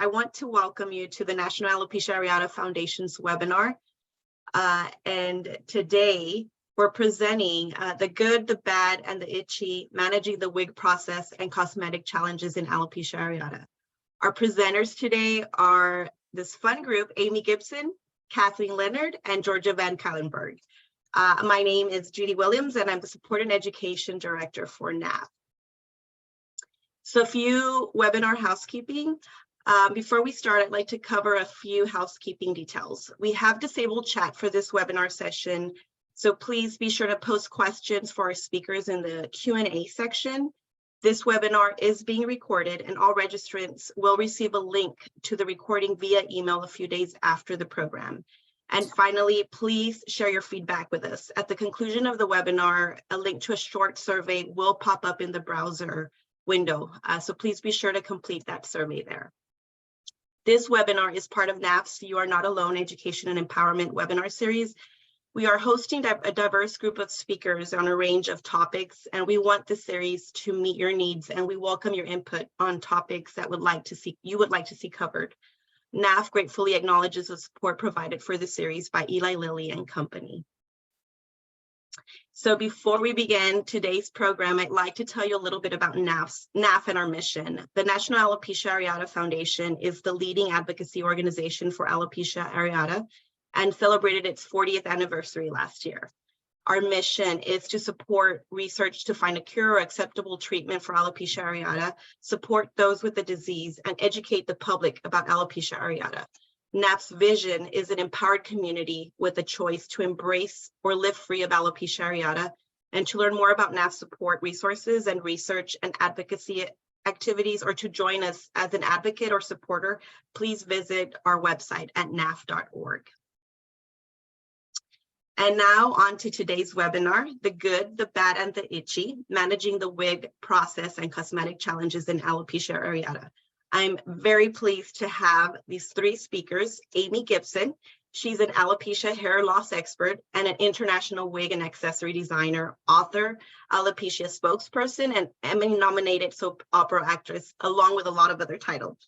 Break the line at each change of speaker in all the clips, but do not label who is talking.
I want to welcome you to the National Alopecia Areata Foundation's webinar. And today we're presenting the good, the bad, and the itchy, managing the wig process and cosmetic challenges in alopecia areata. Our presenters today are this fun group: Amy Gibson, Kathleen Leonard, and Georgia Van Cuylenburg. My name is Judy Williams, and I'm the Support and Education Director for NAF. So a few webinar housekeeping. Before we start, I'd like to cover a few housekeeping details. We have disabled chat for this webinar session, so please be sure to post questions for our speakers in the Q&A section. This webinar is being recorded, and all registrants will receive a link to the recording via email a few days after the program. And finally, please share your feedback with us. At the conclusion of the webinar, a link to a short survey will pop up in the browser window, so please be sure to complete that survey there. This webinar is part of NAF's You Are Not Alone Education and Empowerment webinar series. We are hosting a diverse group of speakers on a range of topics, and we want the series to meet your needs, and we welcome your input on topics that you would like to see covered. NAF gratefully acknowledges the support provided for the series by Eli Lilly and Company. So before we begin today's program, I'd like to tell you a little bit about NAF and our mission. The National Alopecia Areata Foundation is the leading advocacy organization for alopecia areata and celebrated its 40th anniversary last year. Our mission is to support research to find a cure or acceptable treatment for alopecia areata, support those with the disease, and educate the public about alopecia areata. NAF's vision is an empowered community with a choice to embrace or live free of alopecia areata. And to learn more about NAF support resources and research and advocacy activities, or to join us as an advocate or supporter, please visit our website at naf.org. And now on to today's webinar: the good, the bad, and the itchy, managing the wig process and cosmetic challenges in alopecia areata. I'm very pleased to have these three speakers. Amy Gibson, she's an alopecia hair loss expert and an international wig and accessory designer, author, alopecia spokesperson, and Emmy-nominated soap opera actress, along with a lot of other titles.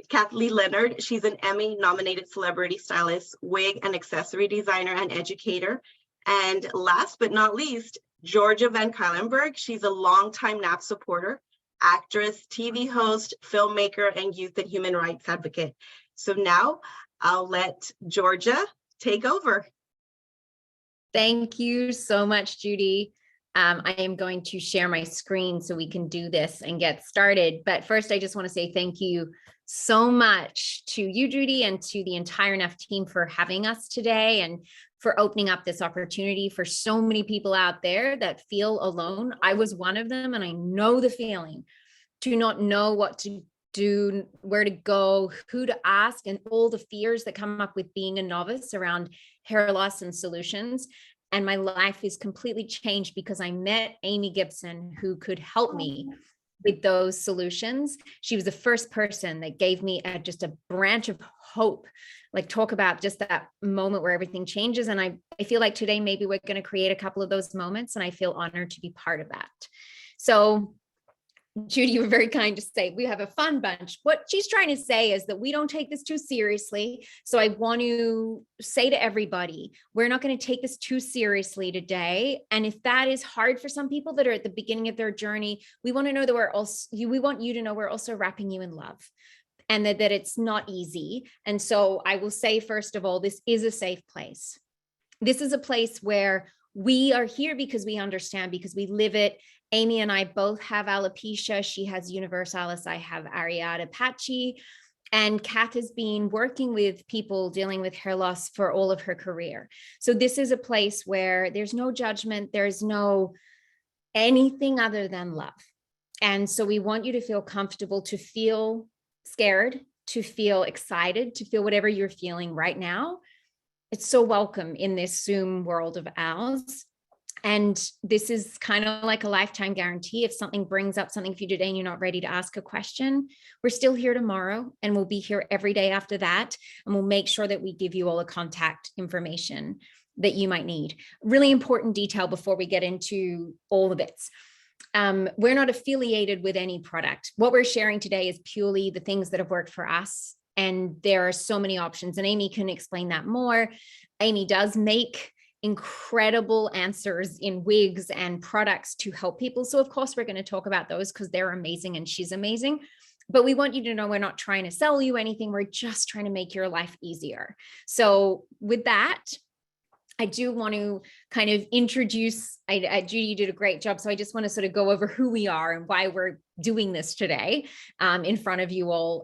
Kathleen Leonard, she's an Emmy-nominated celebrity stylist, wig and accessory designer, and educator. And last but not least, Georgia Van Cuylenburg, she's a longtime NAF supporter, actress, TV host, filmmaker, and youth and human rights advocate. So now I'll let Georgia take over.
Thank you so much, Judy. I am going to share my screen so we can do this and get started. But first, I just want to say thank you so much to you, Judy, and to the entire NAF team for having us today and for opening up this opportunity for so many people out there that feel alone. I was one of them, and I know the feeling to not know what to do, where to go, who to ask, and all the fears that come up with being a novice around hair loss and solutions. And my life is completely changed because I met Amy Gibson, who could help me with those solutions. She was the first person that gave me just a branch of hope, like talk about just that moment where everything changes. And I feel like today, maybe we're going to create a couple of those moments, and I feel honored to be part of that. So Judy, you were very kind to say we have a fun bunch. What she's trying to say is that we don't take this too seriously. So I want to say to everybody, we're not going to take this too seriously today. And if that is hard for some people that are at the beginning of their journey, we want to know that we want you to know we're also wrapping you in love, and that it's not easy. And so I will say, first of all, this is a safe place. This is a place where we are here because we understand, because we live it. Amy and I both have alopecia. She has universalis, I have areata patchy. And Kath has been working with people dealing with hair loss for all of her career. So this is a place where there's no judgment, there's no anything other than love. And so we want you to feel comfortable, to feel scared, to feel excited, to feel whatever you're feeling right now. It's so welcome in this Zoom world of ours. And this is kind of like a lifetime guarantee. If something brings up something for you today and you're not ready to ask a question, we're still here tomorrow, and we'll be here every day after that. And we'll make sure that we give you all the contact information that you might need. Really important detail before we get into all the bits. we're not affiliated with any product. What we're sharing today is purely the things that have worked for us. And there are so many options, and Amy can explain that more. Amy does make incredible answers in wigs and products to help people. So of course, we're going to talk about those because they're amazing and she's amazing. But we want you to know we're not trying to sell you anything. We're just trying to make your life easier. So with that, I do want to kind of introduce, Judy did a great job. So I just want to sort of go over who we are and why we're doing this today in front of you all.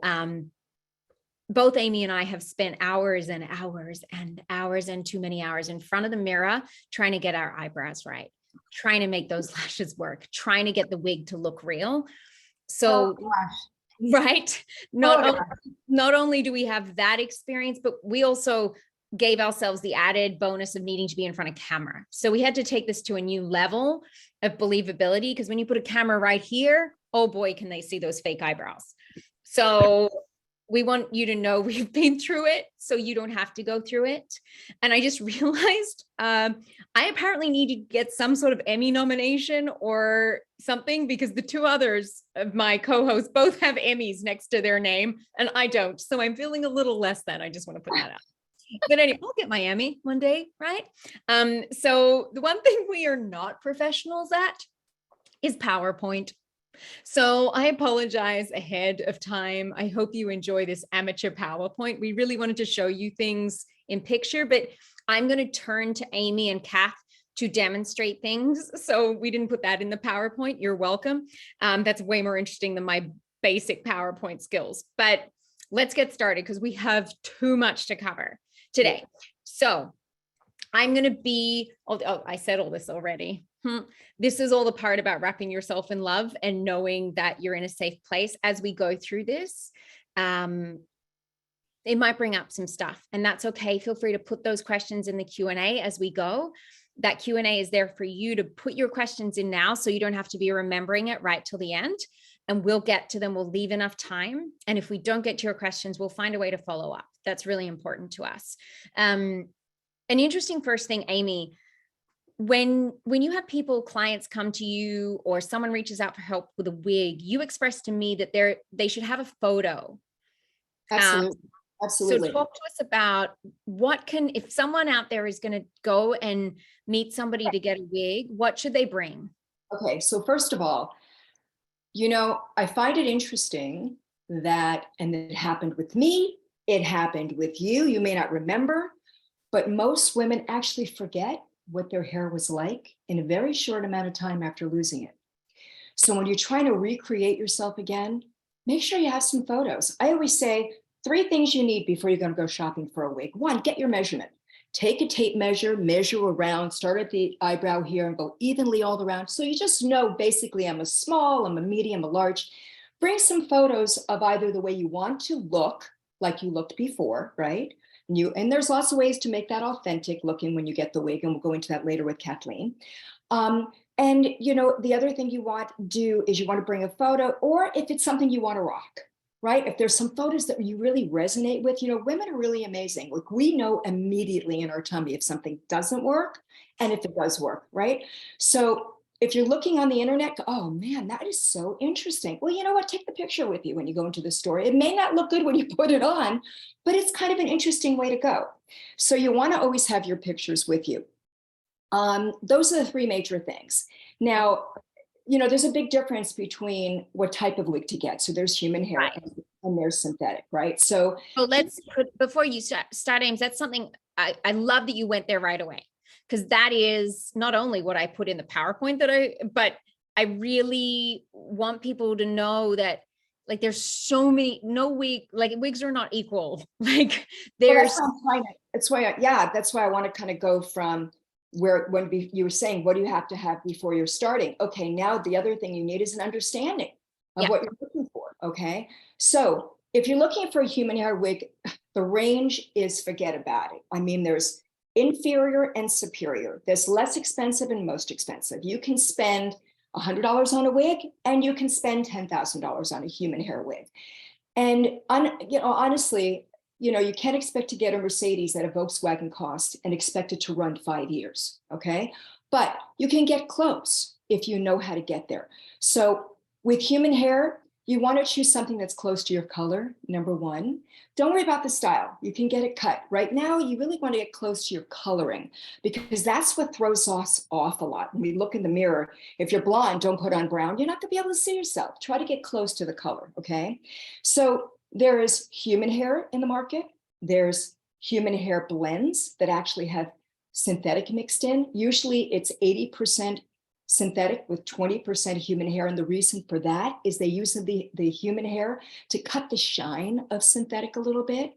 Both Amy and I have spent hours and hours and hours and too many hours in front of the mirror trying to get our eyebrows right, trying to make those lashes work, trying to get the wig to look real. So, right, not only do we have that experience, but we also gave ourselves the added bonus of needing to be in front of camera. So we had to take this to a new level of believability, because when you put a camera right here, oh boy, can they see those fake eyebrows. So we want you to know we've been through it so you don't have to go through it. And I just realized I apparently need to get some sort of Emmy nomination or something, because the two others of my co-hosts both have Emmys next to their name and I don't. So I'm feeling a little less than. I just want to put that out. But anyway, I'll get my Emmy one day, right? So the one thing we are not professionals at is PowerPoint. So I apologize ahead of time. I hope you enjoy this amateur PowerPoint. We really wanted to show you things in picture, but I'm going to turn to Amy and Kath to demonstrate things. So we didn't put that in the PowerPoint. You're welcome. That's way more interesting than my basic PowerPoint skills. But let's get started because we have too much to cover today. So I'm going to be, oh, I said all this already. This is all the part about wrapping yourself in love and knowing that you're in a safe place as we go through this. It might bring up some stuff, and that's okay. Feel free to put those questions in the Q&A as we go. That Q&A is there for you to put your questions in now, so you don't have to be remembering it right till the end, and we'll get to them. We'll leave enough time. And if we don't get to your questions, we'll find a way to follow up. That's really important to us. An interesting first thing, Amy, when you have people, clients come to you or someone reaches out for help with a wig, you express to me that they should have a photo.
Absolutely. Absolutely.
So talk to us about if someone out there is going to go and meet somebody to get a wig, what should they bring?
Okay. So first of all, I find it interesting that, and it happened with me, it happened with you. You may not remember, but most women actually forget what their hair was like in a very short amount of time after losing it. So when you're trying to recreate yourself again, make sure you have some photos. I always say 3 things you need before you're going to go shopping for a wig. 1, get your measurement. Take a tape measure around, start at the eyebrow here and go evenly all around. So you just know, basically, I'm a small, I'm a medium, a large. Bring some photos of either the way you want to look, like you looked before, right? And there's lots of ways to make that authentic looking when you get the wig, and we'll go into that later with Kathleen. And the other thing you want to do is you want to bring a photo, or if it's something you want to rock, right? If there's some photos that you really resonate with, women are really amazing. Like, we know immediately in our tummy if something doesn't work and if it does work, right? So if you're looking on the internet, oh man, that is so interesting. Well, you know what? Take the picture with you when you go into the store. It may not look good when you put it on, but it's kind of an interesting way to go. So you want to always have your pictures with you. Those are the 3 major things. Now, there's a big difference between what type of wig to get. So there's human hair, right, and there's synthetic, right? So
before you start, Ames, that's something I love that you went there right away. Because that is not only what I put in the PowerPoint but I really want people to know that, like, there's so many, wigs are not equal. Like, there's.
That's why I want to kind of go from when you were saying, what do you have to have before you're starting? Okay, now the other thing you need is an understanding of what you're looking for. Okay, so if you're looking for a human hair wig, the range is, forget about it. I mean, there's inferior and superior. There's less expensive and most expensive. You can spend $100 on a wig and you can spend $10,000 on a human hair wig. And honestly, you can't expect to get a Mercedes at a Volkswagen cost and expect it to run 5 years, okay? But you can get close. if you know how to get there. So with human hair, you want to choose something that's close to your color, number one. Don't worry about the style. You can get it cut. Right now, you really want to get close to your coloring because that's what throws us off a lot. When we look in the mirror, if you're blonde, don't put on brown. You're not going to be able to see yourself. Try to get close to the color, okay? So there is human hair in the market. There's human hair blends that actually have synthetic mixed in. Usually it's 80% synthetic with 20% human hair. And the reason for that is they use the human hair to cut the shine of synthetic a little bit.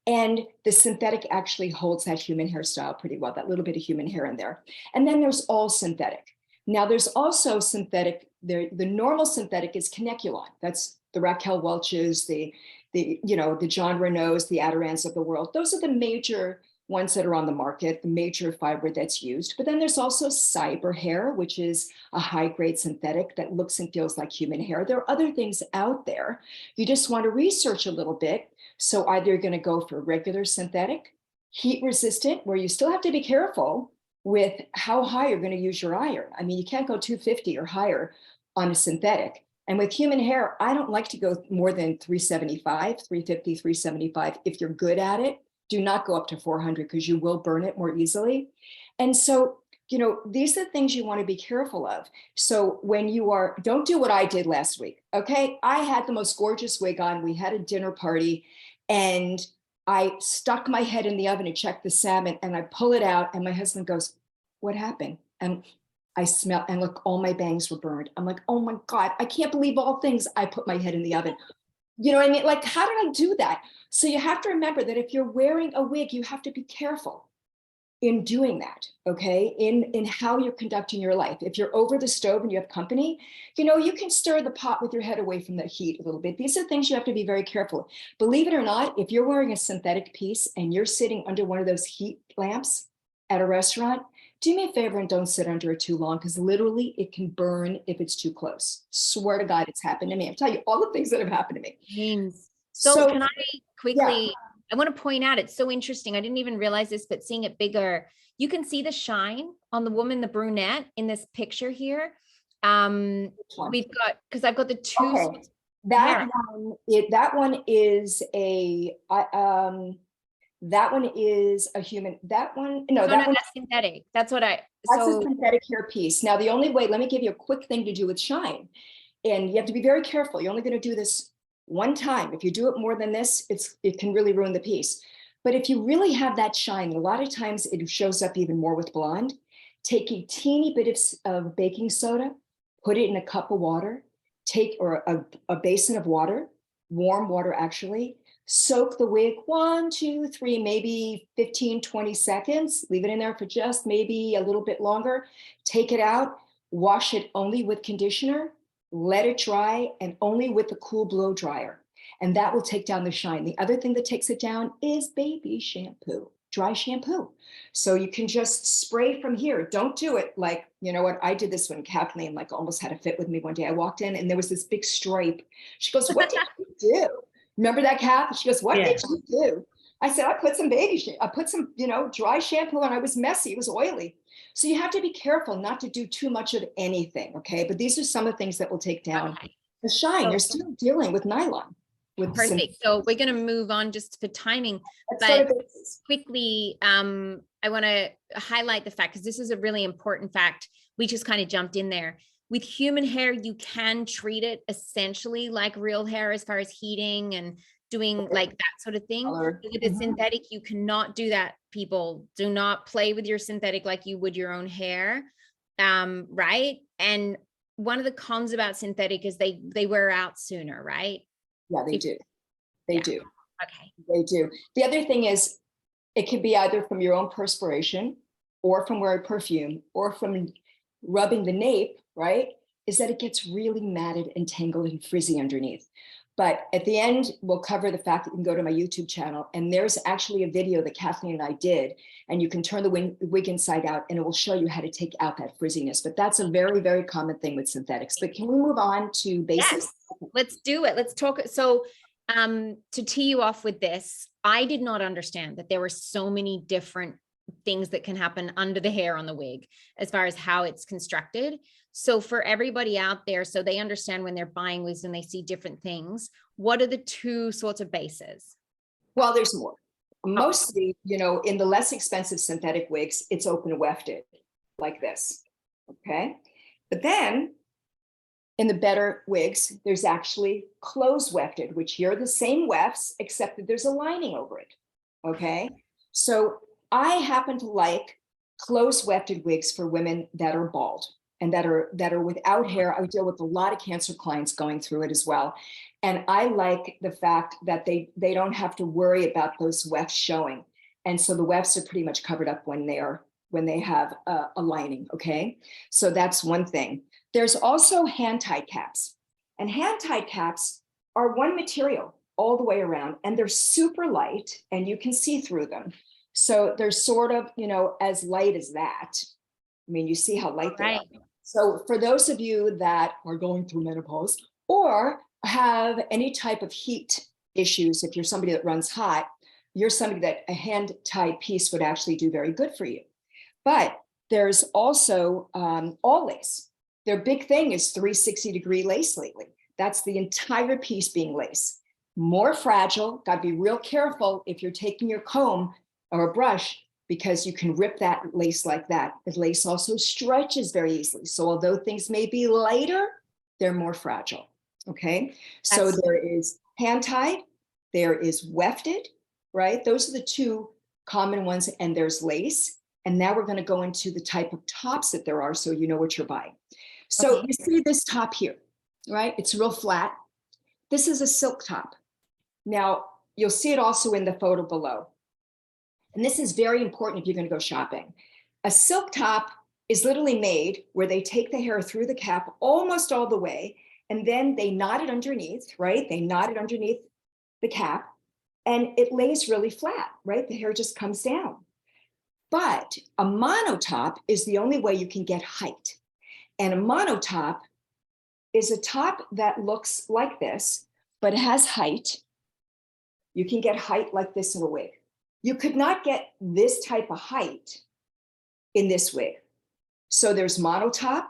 And the synthetic actually holds that human hairstyle pretty well, that little bit of human hair in there. And then there's all synthetic. Now there's also synthetic, the normal synthetic is Caneculon. That's the Raquel Welch's, the John Renaults, the Adirans of the world. Those are the major ones that are on the market, the major fiber that's used. But then there's also cyber hair, which is a high-grade synthetic that looks and feels like human hair. There are other things out there. You just want to research a little bit. So either you're going to go for regular synthetic, heat resistant, where you still have to be careful with how high you're going to use your iron. I mean, you can't go 250 or higher on a synthetic. And with human hair, I don't like to go more than 375, 350, 375. If you're good at it, do not go up to 400 because you will burn it more easily. And so, these are the things you want to be careful of. So when don't do what I did last week. Okay. I had the most gorgeous wig on. We had a dinner party and I stuck my head in the oven to check the salmon and I pull it out and my husband goes, "What happened?" And I smell and look, all my bangs were burned. I'm like, "Oh my God, I can't believe all things." I put my head in the oven. You know what I mean? Like, how did I do that? So you have to remember that if you're wearing a wig, you have to be careful in doing that, okay? In how you're conducting your life. If you're over the stove and you have company, you can stir the pot with your head away from the heat a little bit. These are things you have to be very careful. Believe it or not, if you're wearing a synthetic piece and you're sitting under one of those heat lamps at a restaurant, do me a favor and don't sit under it too long because literally it can burn if it's too close. Swear to God, it's happened to me. I'll tell you all the things that have happened to me.
James. So can I quickly,
Yeah.
I want to point out, it's so interesting. I didn't even realize this, but seeing it bigger, you can see the shine on the woman, the brunette in this picture here.
Which one?
We've got, because I've got the two.
Okay. That one is a human,
No, that's synthetic. That's what
that's a synthetic hair piece. Now, the only way, let me give you a quick thing to do with shine. And you have to be very careful. You're only going to do this one time. If you do it more than this, it can really ruin the piece. But if you really have that shine, a lot of times it shows up even more with blonde. Take a teeny bit of baking soda, put it in a cup of water, or a basin of water, warm water actually, soak the wig 1, 2, 3, maybe 15, 20 seconds, leave it in there for just maybe a little bit longer, take it out, wash it only with conditioner, let it dry, and only with the cool blow dryer. And that will take down the shine. The other thing that takes it down is baby shampoo, dry shampoo. So you can just spray from here. Don't do it like, you know what? I did this when Kathleen almost had a fit with me one day. I walked in and there was this big stripe. She goes, "What did you do?" Remember that, Kath? She goes, "What did you do?" I said, "I put some I put some, dry shampoo and I was messy. It was oily." So you have to be careful not to do too much of anything, okay? But these are some of the things that will take down the shine. You're still dealing with nylon.
Perfect. So we're going to move on just for timing, but quickly, I want to highlight the fact, because this is a really important fact. We just kind of jumped in there. With human hair, you can treat it essentially like real hair as far as heating and doing like that sort of thing. With a synthetic, you cannot do that. People, do not play with your synthetic like you would your own hair, right? And one of the cons about synthetic is they wear out sooner, right?
Yeah, they do. They do.
Okay.
They do. The other thing is, it could be either from your own perspiration or from wearing perfume or from rubbing the nape, right? Is that it gets really matted and tangled and frizzy underneath. But at the end, we'll cover the fact that you can go to my YouTube channel and there's actually a video that Kathleen and I did, and you can turn the wig inside out and it will show you how to take out that frizziness. But that's a very, very common thing with synthetics. But can we move on to basics?
Yes, let's do it. Let's talk. So to tee you off with this, I did not understand that there were so many different things that can happen under the hair on the wig as far as how it's constructed. So for everybody out there, so they understand when they're buying wigs and they see different things, what are the two sorts of bases?
Well, there's more. Mostly, you know, in the less expensive synthetic wigs, it's open wefted like this, okay? But then in the better wigs, there's actually closed wefted, which here are the same wefts, except that there's a lining over it, okay? So I happen to like closed wefted wigs for women that are bald and that are without hair. I deal with a lot of cancer clients going through it as well. And I like the fact that they don't have to worry about those wefts showing. And so the wefts are pretty much covered up when they have a lining, okay? So that's one thing. There's also hand-tied caps. And hand-tied caps are one material all the way around, and they're super light and you can see through them. So they're sort of, you know, as light as that. I mean, you see how light they are. So for those of you that are going through menopause or have any type of heat issues, if you're somebody that runs hot, you're somebody that a hand-tied piece would actually do very good for you. But there's also all lace. Their big thing is 360-degree lace lately. That's the entire piece being lace. More fragile, got to be real careful if you're taking your comb or a brush, because you can rip that lace like that. The lace also stretches very easily. So although things may be lighter, they're more fragile, okay? So there is hand-tied, there is wefted, right? Those are the two common ones, and there's lace. And now we're gonna go into the type of tops that there are so you know what you're buying. So you see this top here, right? It's real flat. This is a silk top. Now, you'll see it also in the photo below. And this is very important if you're going to go shopping. A silk top is literally made where they take the hair through the cap almost all the way, and then they knot it underneath, right? They knot it underneath the cap, and it lays really flat, right? The hair just comes down. But a monotop is the only way you can get height. And a monotop is a top that looks like this, but it has height. You can get height like this in a wig. You could not get this type of height in this wig. So there's monotop,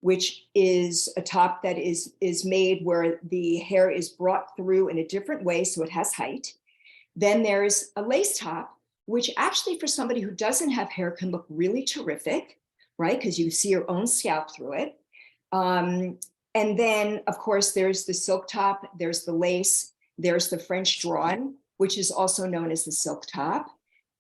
which is a top that is made where the hair is brought through in a different way, so it has height. Then there's a lace top, which actually for somebody who doesn't have hair can look really terrific, right? Because you see your own scalp through it. And then, of course, there's the silk top, there's the lace, there's the French drawn, which is also known as the silk top.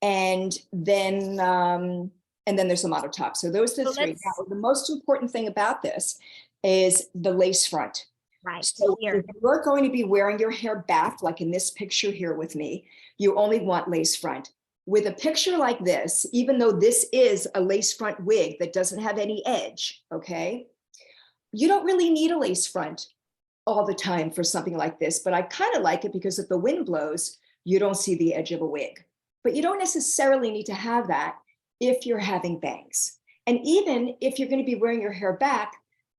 And then there's the monotop. So those are the three. Now, the most important thing about this is the lace front.
Right.
So if you're going to be wearing your hair back, like in this picture here with me, you only want lace front. With a picture like this, even though this is a lace front wig that doesn't have any edge, okay, you don't really need a lace front all the time for something like this, but I kind of like it because if the wind blows, you don't see the edge of a wig. But you don't necessarily need to have that if you're having bangs. And even if you're going to be wearing your hair back,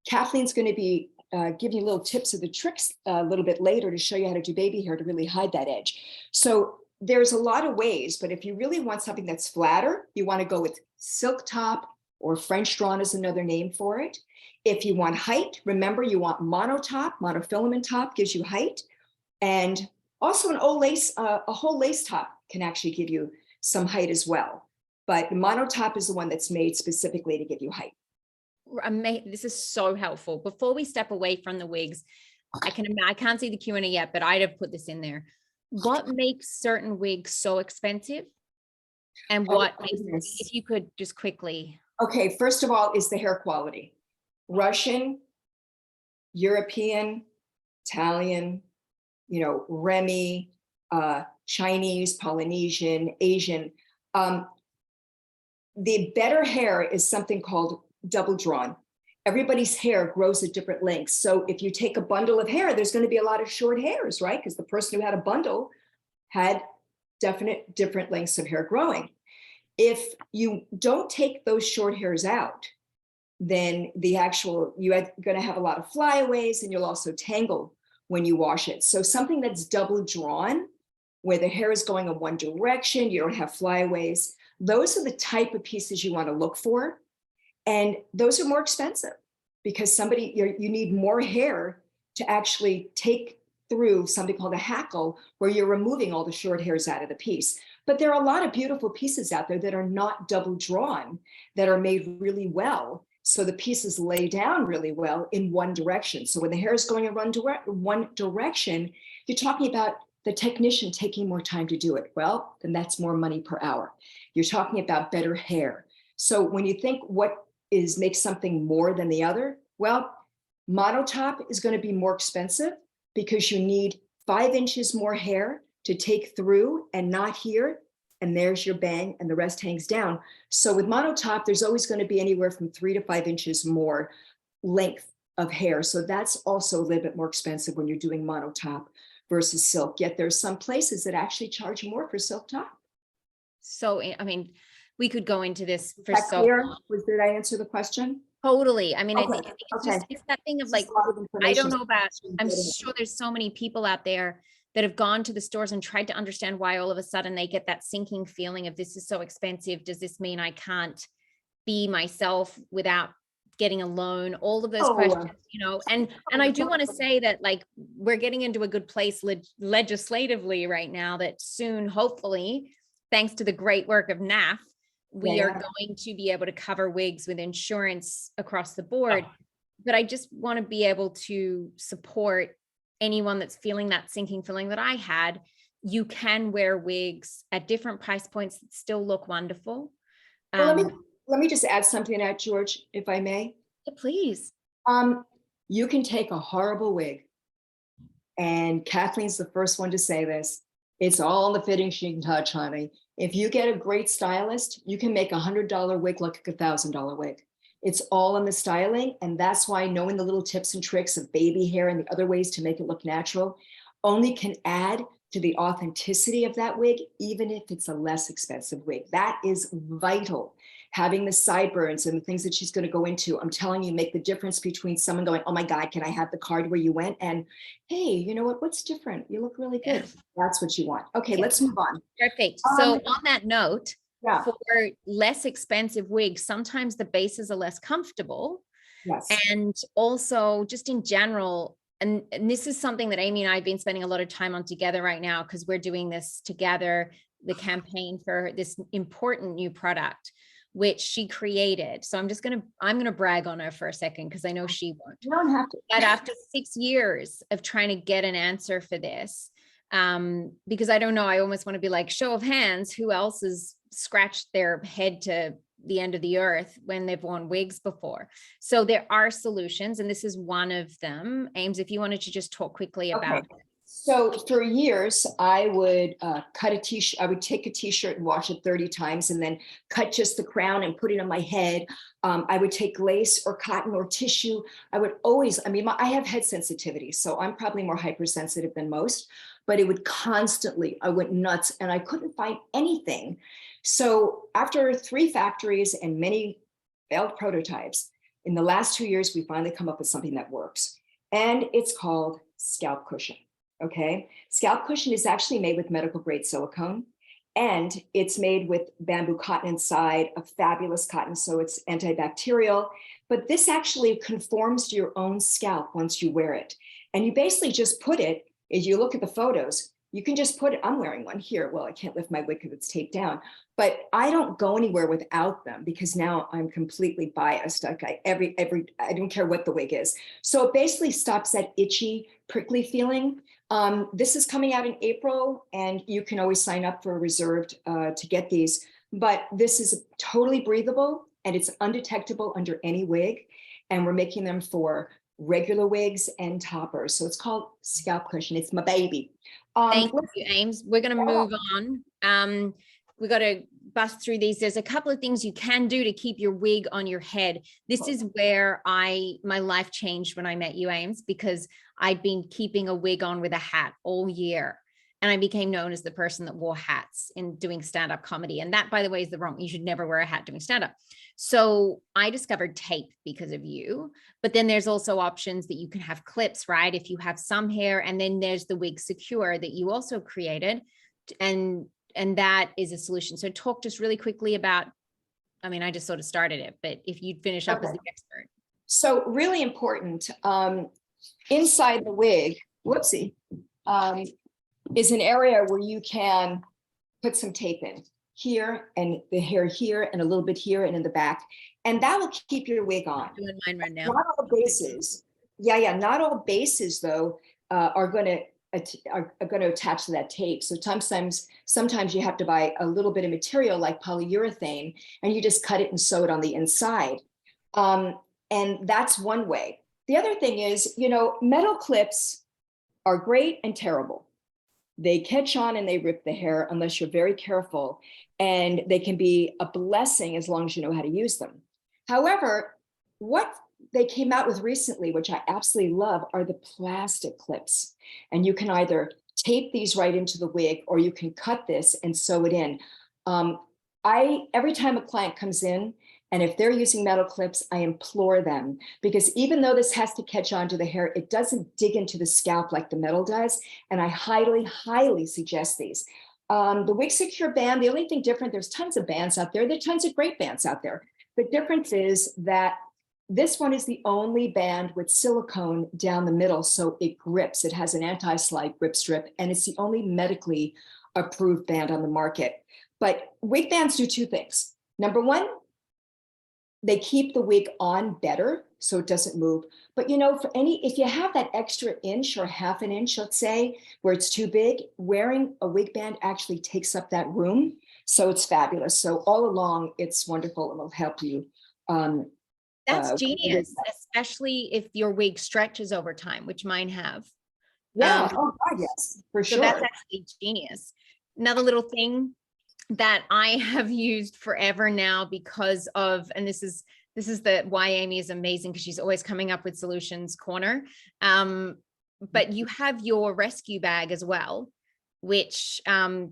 Kathleen's going to be giving you little tips of the tricks a little bit later to show you how to do baby hair to really hide that edge. So there's a lot of ways, but if you really want something that's flatter, you want to go with silk top, or French drawn is another name for it. If you want height, remember you want monotop, monofilament top gives you height. And also an old lace, a whole lace top can actually give you some height as well. But the monotop is the one that's made specifically to give you height.
This is so helpful. Before we step away from the wigs, I can't see the Q&A yet, but I'd have put this in there. What makes certain wigs so expensive? And what makes, if you could just quickly.
Okay, first of all, is the hair quality. Russian, European, Italian, you know, Remy, Chinese, Polynesian, Asian. The better hair is something called double drawn. Everybody's hair grows at different lengths. So if you take a bundle of hair, there's going to be a lot of short hairs, right? Because the person who had a bundle had definite different lengths of hair growing. If you don't take those short hairs out, then you're going to have a lot of flyaways, and you'll also tangle when you wash it. So something that's double drawn where the hair is going in one direction, you don't have flyaways. Those are the type of pieces you want to look for. And those are more expensive because you need more hair to actually take through something called a hackle, where you're removing all the short hairs out of the piece. But there are a lot of beautiful pieces out there that are not double drawn, that are made really well. So the pieces lay down really well in one direction. So when the hair is going in one direction, you're talking about the technician taking more time to do it. Well, then that's more money per hour. You're talking about better hair. So when you think what makes something more than the other, well, monotop is going to be more expensive because you need 5 inches more hair to take through and not here. And there's your bang and the rest hangs down. So with monotop, there's always going to be anywhere from 3 to 5 inches more length of hair. So that's also a little bit more expensive when you're doing monotop versus silk. Yet there's some places that actually charge more for silk top.
So, I mean, we could go into this for
That
so
clear?
long.
Did I answer the question?
Totally. I mean, I
Okay,
think it's
okay.
just, it's that thing of
It's
like,
a lot of
I don't
information.
know about, I'm
Getting it.
sure there's so many people out there that have gone to the stores and tried to understand why all of a sudden they get that sinking feeling of this is so expensive. Does this mean I can't be myself without getting a loan? All of those
Oh,
questions, and I do want to say that, like, we're getting into a good place legislatively right now, that soon, hopefully, thanks to the great work of NAF, we are going to be able to cover wigs with insurance across the board. But I just want to be able to support anyone that's feeling that sinking feeling that I had. You can wear wigs at different price points that still look wonderful.
Well, let me just add something to that, George, if I may.
Please.
You can take a horrible wig, and Kathleen's the first one to say this. It's all in the fitting she can touch, honey. If you get a great stylist, you can make $100 wig look like $1,000 wig. It's all in the styling. And that's why knowing the little tips and tricks of baby hair and the other ways to make it look natural only can add to the authenticity of that wig, even if it's a less expensive wig. That is vital. Having the sideburns and the things that she's going to go into, I'm telling you, make the difference between someone going, oh my God, can I have the card where you went? And hey, you know what? What's different? You look really good.
Yes.
That's what you want. Okay, let's move on.
Perfect. So on that note,
Yeah.
for less expensive wigs, sometimes the bases are less comfortable.
Yes.
And also just in general, and this is something that Amy and I have been spending a lot of time on together right now, because we're doing this together, the campaign for this important new product, which she created. So I'm going to brag on her for a second, because I know she won't.
You don't have to.
But after 6 years of trying to get an answer for this, because I don't know, I almost want to be like, show of hands, who else has scratched their head to the end of the earth when they've worn wigs before? So there are solutions, and this is one of them. Ames, if you wanted to just talk quickly about it.
So for years, I would cut a t-shirt. I would take a t-shirt and wash it 30 times and then cut just the crown and put it on my head. I would take lace or cotton or tissue. I would always, I have head sensitivity, so I'm probably more hypersensitive than most, but it would constantly, I went nuts and I couldn't find anything. So after 3 factories and many failed prototypes, in the last 2 years, we finally come up with something that works. And it's called Scalp Cushion. Okay, Scalp Cushion is actually made with medical grade silicone, and it's made with bamboo cotton inside, a fabulous cotton, so it's antibacterial. But this actually conforms to your own scalp once you wear it. And you basically just put it, as you look at the photos, you can just put it, I'm wearing one here. Well, I can't lift my wig because it's taped down, but I don't go anywhere without them because now I'm completely biased. Okay, I don't care what the wig is. So it basically stops that itchy, prickly feeling. This is coming out in April, and you can always sign up for a reserved to get these, but this is totally breathable and it's undetectable under any wig. And we're making them for regular wigs and toppers. So it's called Scalp Cushion. It's my baby.
Thank you, Ames. We're going to move on. We got to bust through these. There's a couple of things you can do to keep your wig on your head. This is where my life changed when I met you, Ames, because I'd been keeping a wig on with a hat all year. And I became known as the person that wore hats in doing stand-up comedy. And that, by the way, is the wrong. You should never wear a hat doing stand-up. So I discovered tape because of you. But then there's also options that you can have clips, right? If you have some hair, and then there's the Wig Secure that you also created. and that is a solution. So talk just really quickly about, I mean, I just sort of started it, but if you'd finish up as
Okay.
the expert.
So really important, inside the wig, whoopsie, is an area where you can put some tape in here and the hair here and a little bit here and in the back. And that will keep your wig on.
I'm doing mine right now.
Not all bases. Yeah. Not all bases though are going to attach to that tape. So sometimes you have to buy a little bit of material like polyurethane and you just cut it and sew it on the inside. And that's one way. The other thing is, metal clips are great and terrible. They catch on and they rip the hair unless you're very careful, and they can be a blessing as long as you know how to use them. However, what they came out with recently, which I absolutely love, are the plastic clips. And you can either tape these right into the wig or you can cut this and sew it in. Every time a client comes in, and if they're using metal clips, I implore them, because even though this has to catch onto the hair, it doesn't dig into the scalp like the metal does. And I highly, highly suggest these. The Wig Secure band, the only thing different, there's tons of bands out there. There are tons of great bands out there. The difference is that this one is the only band with silicone down the middle, so it grips. It has an anti-slide grip strip, and it's the only medically approved band on the market. But wig bands do two things. Number one, they keep the wig on better so it doesn't move. But if you have that extra inch or half an inch, let's say, where it's too big, wearing a wig band actually takes up that room. So it's fabulous. So all along, it's wonderful and will help you.
That's genius, especially if your wig stretches over time, which mine have.
Yeah, oh God, yes, for
So
sure.
that's actually genius. Another little thing that I have used forever now because of, and this is why Amy is amazing, because she's always coming up with solutions corner. But you have your rescue bag as well, which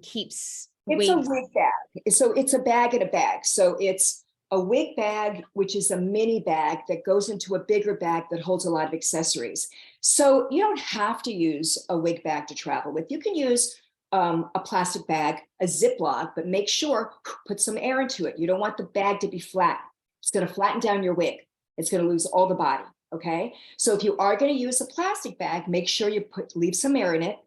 keeps
It's a wig bag. So it's a bag in a bag. So it's a wig bag, which is a mini bag that goes into a bigger bag that holds a lot of accessories. So you don't have to use a wig bag to travel with. You can use a plastic bag, a Ziploc, but make sure, put some air into it. You don't want the bag to be flat. It's going to flatten down your wig. It's going to lose all the body. Okay. So if you are going to use a plastic bag, make sure you leave some air in it.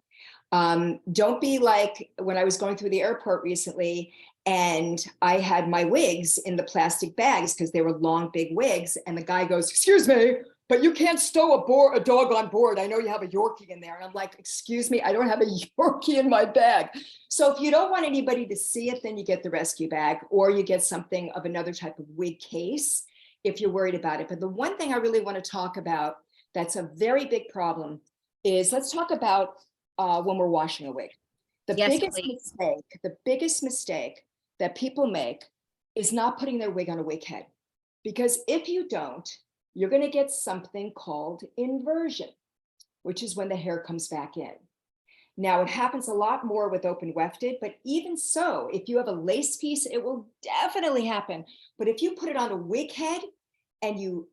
Don't be like when I was going through the airport recently and I had my wigs in the plastic bags because they were long, big wigs. And the guy goes, "Excuse me, but you can't stow a dog on board. I know you have a Yorkie in there." And I'm like, "Excuse me, I don't have a Yorkie in my bag." So if you don't want anybody to see it, then you get the rescue bag, or you get something of another type of wig case if you're worried about it. But the one thing I really want to talk about that's a very big problem is, let's talk about when we're washing a wig. The biggest mistake that people make is not putting their wig on a wig head. Because if you don't, you're going to get something called inversion, which is when the hair comes back in. Now, it happens a lot more with open wefted, but even so, if you have a lace piece, it will definitely happen. But if you put it on a wig head and you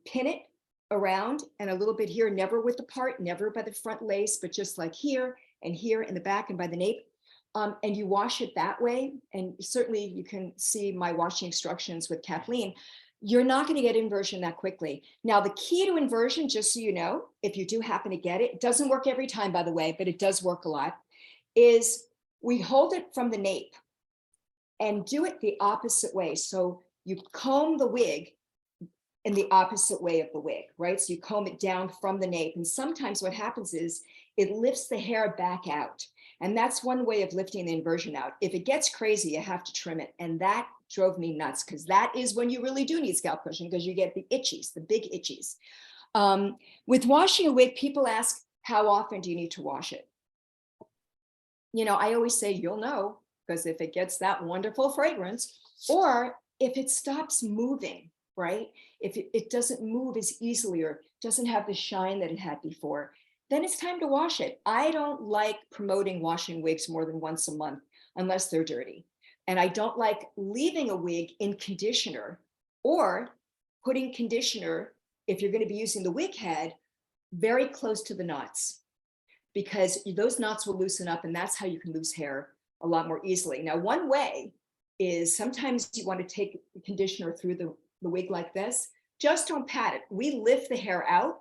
pin it around and a little bit here, never with the part, never by the front lace, but just like here and here in the back and by the nape, and you wash it that way, and certainly you can see my washing instructions with Kathleen, you're not going to get inversion that quickly. Now, the key to inversion, just so you know, if you do happen to get it, it doesn't work every time, by the way, but it does work a lot, is we hold it from the nape and do it the opposite way. So you comb the wig in the opposite way of the wig, right? So you comb it down from the nape. And sometimes what happens is it lifts the hair back out. And that's one way of lifting the inversion out. If it gets crazy, you have to trim it. And that drove me nuts, because that is when you really do need scalp cushion, because you get the itchies, the big itchies. With washing a wig, people ask, how often do you need to wash it? I always say, you'll know, because if it gets that wonderful fragrance, or if it stops moving, right? If it doesn't move as easily or doesn't have the shine that it had before, then it's time to wash it. I don't like promoting washing wigs more than once a month unless they're dirty. And I don't like leaving a wig in conditioner or putting conditioner, if you're going to be using the wig head, very close to the knots, because those knots will loosen up, and that's how you can lose hair a lot more easily. Now, one way is sometimes you want to take the conditioner through the wig like this. Just don't pat it. We lift the hair out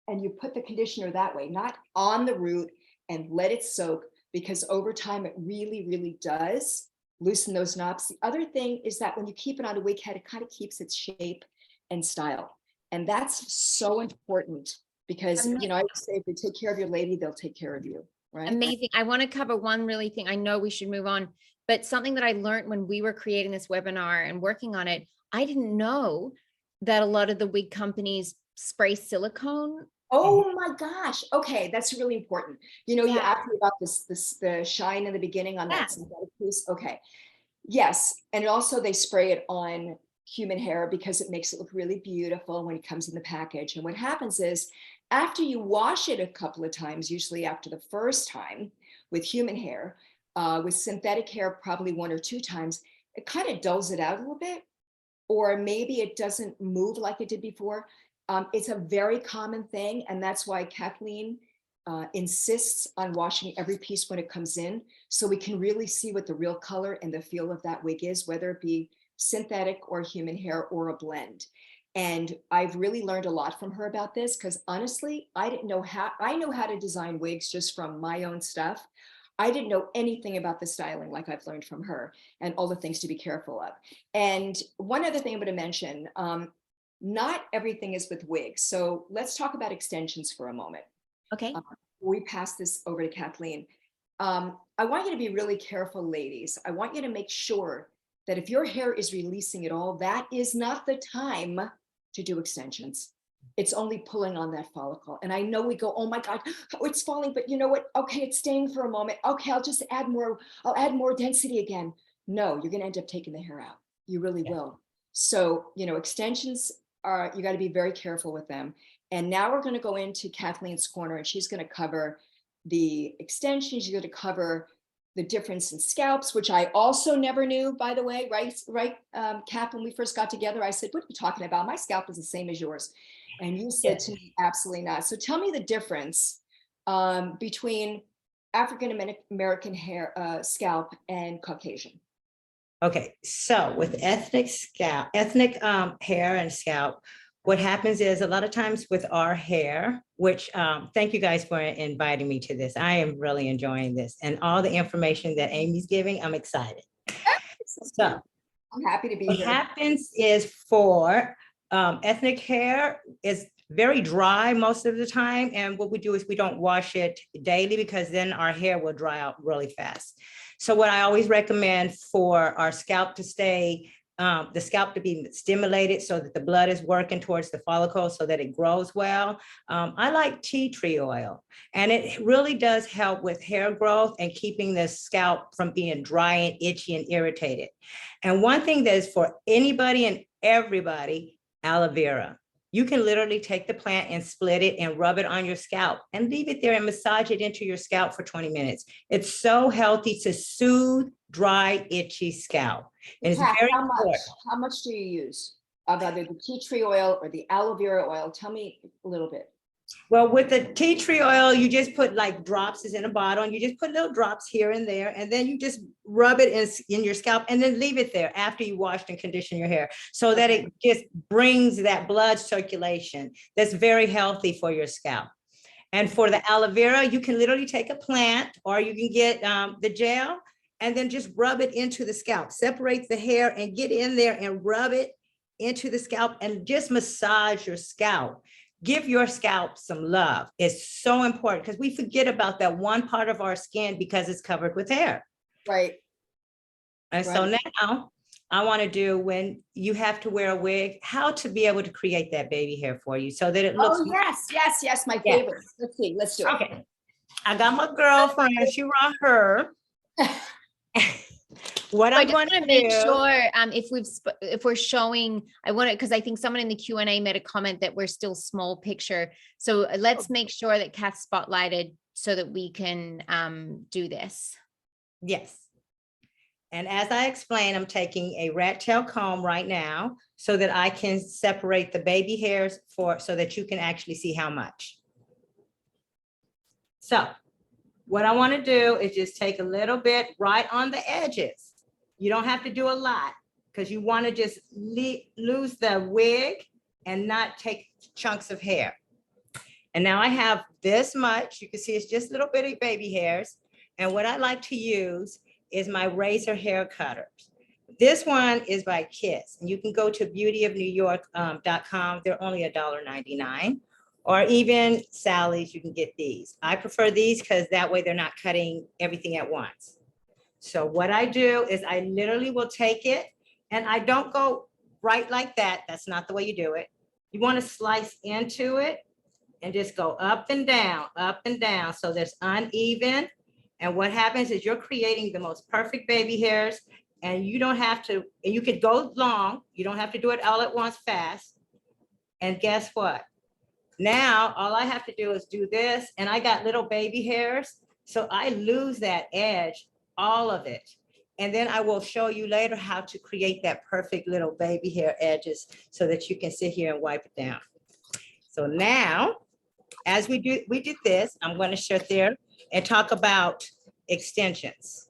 and you put the conditioner that way, not on the root, and let it soak, because over time it really, really does loosen those knots. The other thing is that when you keep it on a wig head, it kind of keeps its shape and style. And that's so important because, you know, I would say if you take care of your lady, they'll take care of you, right?
Amazing. I want to cover one really thing. I know we should move on, but something that I learned when we were creating this webinar and working on it, I didn't know that a lot of the wig companies spray silicone.
Oh my gosh. Okay, that's really important. You know, you
Yeah.
asked me about the shine in the beginning on
Yeah.
that synthetic piece. Okay. Yes. And also they spray it on human hair because it makes it look really beautiful when it comes in the package. And what happens is after you wash it a couple of times, usually after the first time with human hair, with synthetic hair, probably 1 or 2 times, it kind of dulls it out a little bit, or maybe it doesn't move like it did before. It's a very common thing. And that's why Kathleen insists on washing every piece when it comes in, so we can really see what the real color and the feel of that wig is, whether it be synthetic or human hair or a blend. And I've really learned a lot from her about this, because honestly, I know how to design wigs just from my own stuff. I didn't know anything about the styling like I've learned from her, and all the things to be careful of. And one other thing I'm going to mention, not everything is with wigs. So let's talk about extensions for a moment.
Okay.
We pass this over to Kathleen. I want you to be really careful, ladies. I want you to make sure that if your hair is releasing at all, that is not the time to do extensions. It's only pulling on that follicle. And I know we go, oh my God, oh, it's falling, but you know what? Okay, it's staying for a moment. Okay, I'll add more density again. No, you're gonna end up taking the hair out. You really will. So, you know, extensions you gotta be very careful with them. And now we're gonna go into Kathleen's corner, and she's gonna cover the extensions. She's gonna cover the difference in scalps, which I also never knew, by the way, right, Kath, when we first got together, I said, what are you talking about? My scalp is the same as yours. And you said to me, absolutely not. So tell me the difference between African-American hair, scalp and Caucasian.
Okay, so with ethnic hair and scalp, what happens is a lot of times with our hair, which thank you guys for inviting me to this. I am really enjoying this, and all the information that Amy's giving, I'm excited. So
I'm happy to be
what
here.
happens is for ethnic hair is very dry most of the time. And what we do is we don't wash it daily, because then our hair will dry out really fast. So what I always recommend for our scalp to stay, the scalp to be stimulated so that the blood is working towards the follicle so that it grows well. I like tea tree oil, and it really does help with hair growth and keeping the scalp from being dry and itchy and irritated. And one thing that is for anybody and everybody, aloe vera. You can literally take the plant and split it and rub it on your scalp and leave it there and massage it into your scalp for 20 minutes. It's so healthy to soothe dry, itchy scalp. And it's
Kat,
very
how
important.
much do you use of either the tea tree oil or the aloe vera oil? Tell me a little bit.
Well, with the tea tree oil, you just put like drops is in a bottle, and you just put little drops here and there, and then you just rub it in your scalp and then leave it there after you washed and condition your hair, so that it just brings that blood circulation that's very healthy for your scalp. And for the aloe vera, you can literally take a plant, or you can get the gel and then just rub it into the scalp, separate the hair and get in there and rub it into the scalp and just massage your scalp. Give your scalp some love. It's so important, because we forget about that one part of our skin because it's covered with hair.
Right.
And so now I want to do, when you have to wear a wig, how to be able to create that baby hair for you so that it looks.
Oh, yes, my
Yeah.
favorite. Let's see, let's do it.
Okay. I got my girlfriend, she brought her. What
I
I'm
just
going
want to
to
make
do.
sure if we're showing, I want to, because I think someone in the Q&A made a comment that we're still small picture. So let's make sure that Kath spotlighted so that we can do this.
Yes. And as I explained, I'm taking a rat tail comb right now so that I can separate the baby hairs so that you can actually see how much. So what I want to do is just take a little bit right on the edges. You don't have to do a lot because you want to just lose the wig and not take chunks of hair. And now I have this much. You can see it's just little bitty baby hairs. And what I like to use is my razor hair cutters. This one is by Kiss, and you can go to beautyofnewyork.com. They're only $1.99, or even Sally's, you can get these. I prefer these because that way they're not cutting everything at once. So what I do is I literally will take it, and I don't go right like that. That's not the way you do it. You want to slice into it and just go up and down, so there's uneven. And what happens is you're creating the most perfect baby hairs, and you don't have to, and you could go long, you don't have to do it all at once fast. And guess what? Now, all I have to do is do this, and I got little baby hairs, so I lose that edge, all of it. And then I will show you later how to create that perfect little baby hair edges so that you can sit here and wipe it down. So now, as we did this, I'm going to sit there and talk about extensions.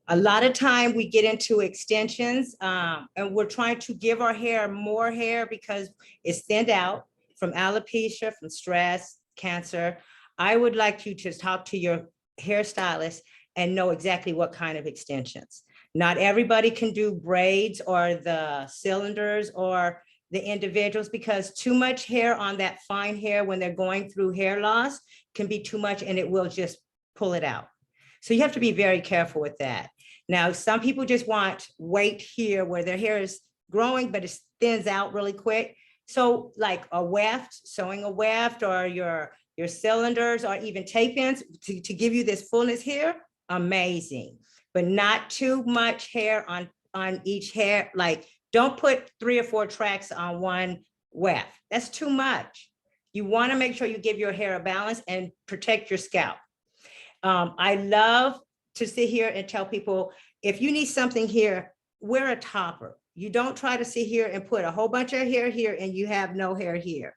A lot of time we get into extensions and we're trying to give our hair more hair because it's thinned out from alopecia, from stress, cancer. I would like you to talk to your hairstylist and know exactly what kind of extensions. Not everybody can do braids or the cylinders or the individuals, because too much hair on that fine hair when they're going through hair loss can be too much and it will just pull it out. So you have to be very careful with that. Now, some people just want weight here where their hair is growing, but it thins out really quick. So like a weft, sewing a weft, or your cylinders, or even tape-ins to give you this fullness here, amazing. But not too much hair on each hair. Like, don't put 3 or 4 tracks on one weft. That's too much. You want to make sure you give your hair a balance and protect your scalp. I love to sit here and tell people, if you need something here, wear a topper. You don't try to sit here and put a whole bunch of hair here and you have no hair here.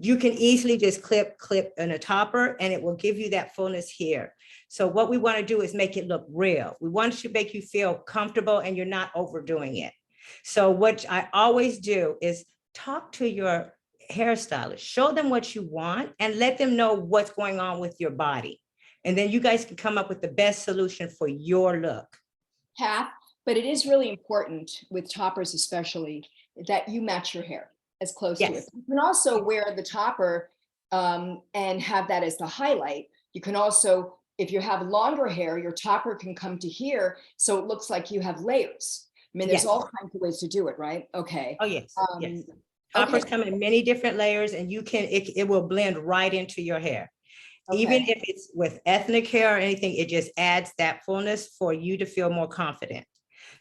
You can easily just clip in a topper and it will give you that fullness here. So what we want to do is make it look real. We want to make you feel comfortable and you're not overdoing it. So what I always do is talk to your hairstylist, show them what you want and let them know what's going on with your body. And then you guys can come up with the best solution for your look.
Half, but it is really important with toppers, especially, that you match your hair as close to it. You can also wear the topper and have that as the highlight. You can also, if you have longer hair, your topper can come to here, so it looks like you have layers. I mean, there's all kinds of ways to do it, right? Okay.
Oh, yes. Yes. Toppers come in many different layers and you can, it will blend right into your hair. Okay. Even if it's with ethnic hair or anything, it just adds that fullness for you to feel more confident.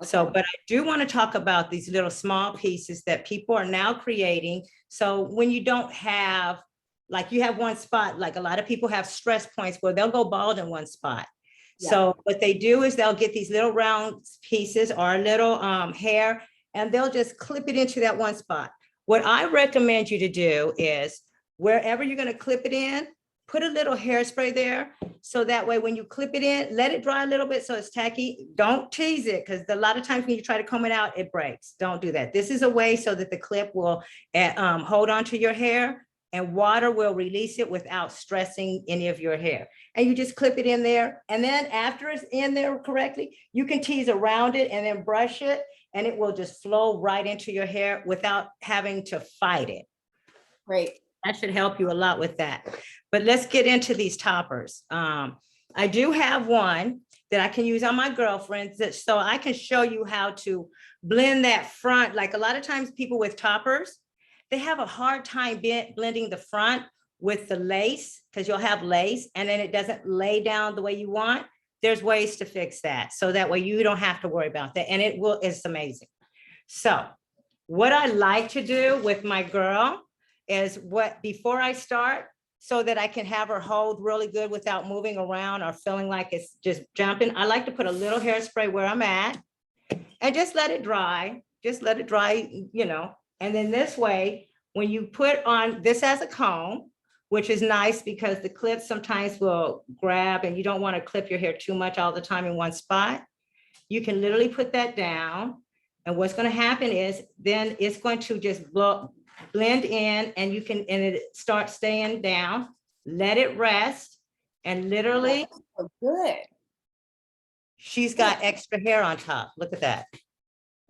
Okay. So, but I do want to talk about these little small pieces that people are now creating. So when you don't have, like you have one spot, like a lot of people have stress points where they'll go bald in one spot. Yeah. So what they do is they'll get these little round pieces or little hair, and they'll just clip it into that one spot. What I recommend you to do is wherever you're going to clip it in, put a little hairspray there. So that way, when you clip it in, let it dry a little bit so it's tacky. Don't tease it, because a lot of times when you try to comb it out, it breaks. Don't do that. This is a way so that the clip will hold on to your hair and water will release it without stressing any of your hair. And you just clip it in there. And then after it's in there correctly, you can tease around it and then brush it, and it will just flow right into your hair without having to fight it.
Great.
That should help you a lot with that. But let's get into these toppers. I do have one that I can use on my girlfriends, so I can show you how to blend that front. Like a lot of times people with toppers, they have a hard time blending the front with the lace, because you'll have lace and then it doesn't lay down the way you want. There's ways to fix that, so that way you don't have to worry about that, and it's amazing. So what I like to do with my girl is before I start, so that I can have her hold really good without moving around or feeling like it's just jumping, I like to put a little hairspray where I'm at and just let it dry. Just let it dry, you know. And then this way, when you put on this as a comb, which is nice because the clips sometimes will grab and you don't want to clip your hair too much all the time in one spot. You can literally put that down. And what's going to happen is then it's going to just blend in and it starts staying down. Let it rest. And literally,
Oh, good.
she's got extra hair on top. Look at that.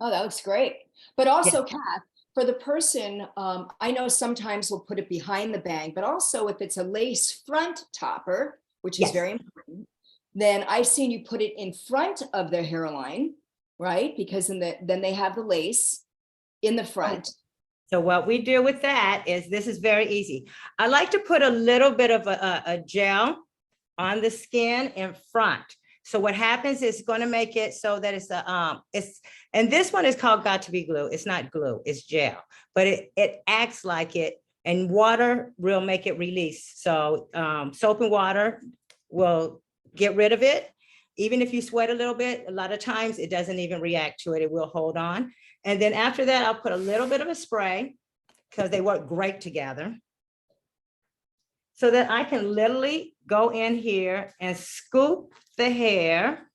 Oh, that looks great. But also, Kath, for the person, I know sometimes we'll put it behind the bang, but also if it's a lace front topper, which is
Yes.
very important, then I've seen you put it in front of their hairline, right? Because then they have the lace in the front.
So what we do with that is, this is very easy. I like to put a little bit of a gel on the skin in front. So what happens is going to make it so that and this one is called Got to Be Glue. It's not glue, it's gel, but it acts like it, and water will make it release. So soap and water will get rid of it. Even if you sweat a little bit, a lot of times it doesn't even react to it. It will hold on. And then after that, I'll put a little bit of a spray because they work great together. So that I can literally go in here and scoop the hair.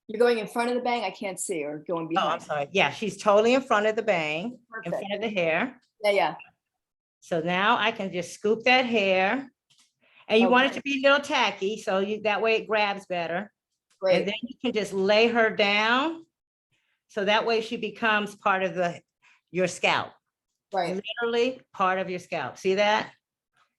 You're going in front of the bang, I can't see, or going
Oh, I'm
behind.
sorry. Yeah, she's totally in front of the bang, in
Perfect.
front of the hair.
Yeah.
So now I can just scoop that hair. And you want it
Okay.
to be a little tacky, so that way it grabs better. And
Great.
then you can just lay her down. So that way she becomes part of your scalp,
Right.
literally part of your scalp. See that?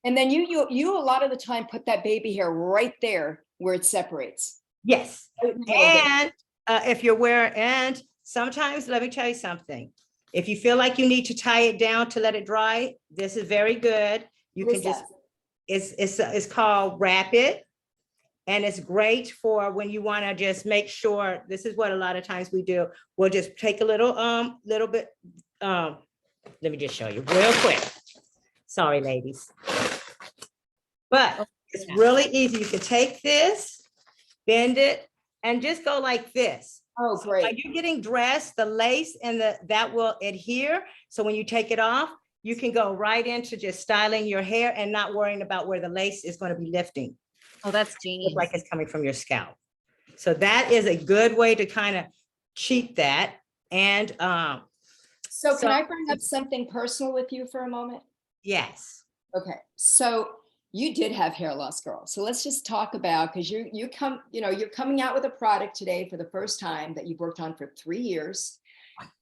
And then you a lot of the time put that baby hair right there where it separates.
Yes.
Right in the middle there.
And if you're wearing, and sometimes, let me tell you something. If you feel like you need to tie it down to let it dry, this is very good. You
What
can
is
just,
that?
it's called Wrap It. And it's great for when you want to just make sure, this is what a lot of times we do. We'll just take a little bit, let me just show you real quick. Sorry, ladies. But it's really easy. You can take this, bend it, and just go like this.
Oh,
So while
great.
you're getting dressed, the lace and that will adhere. So when you take it off, you can go right into just styling your hair and not worrying about where the lace is going to be lifting.
Oh, that's
Look
genius.
like it's coming from your scalp. So that is a good way to kind of cheat that. And
So can
So-
I bring up something personal with you for a moment?
yes,
Okay, so you did have hair loss, girl. So let's just talk about, because you're coming out with a product today for the first time that you've worked on for 3 years.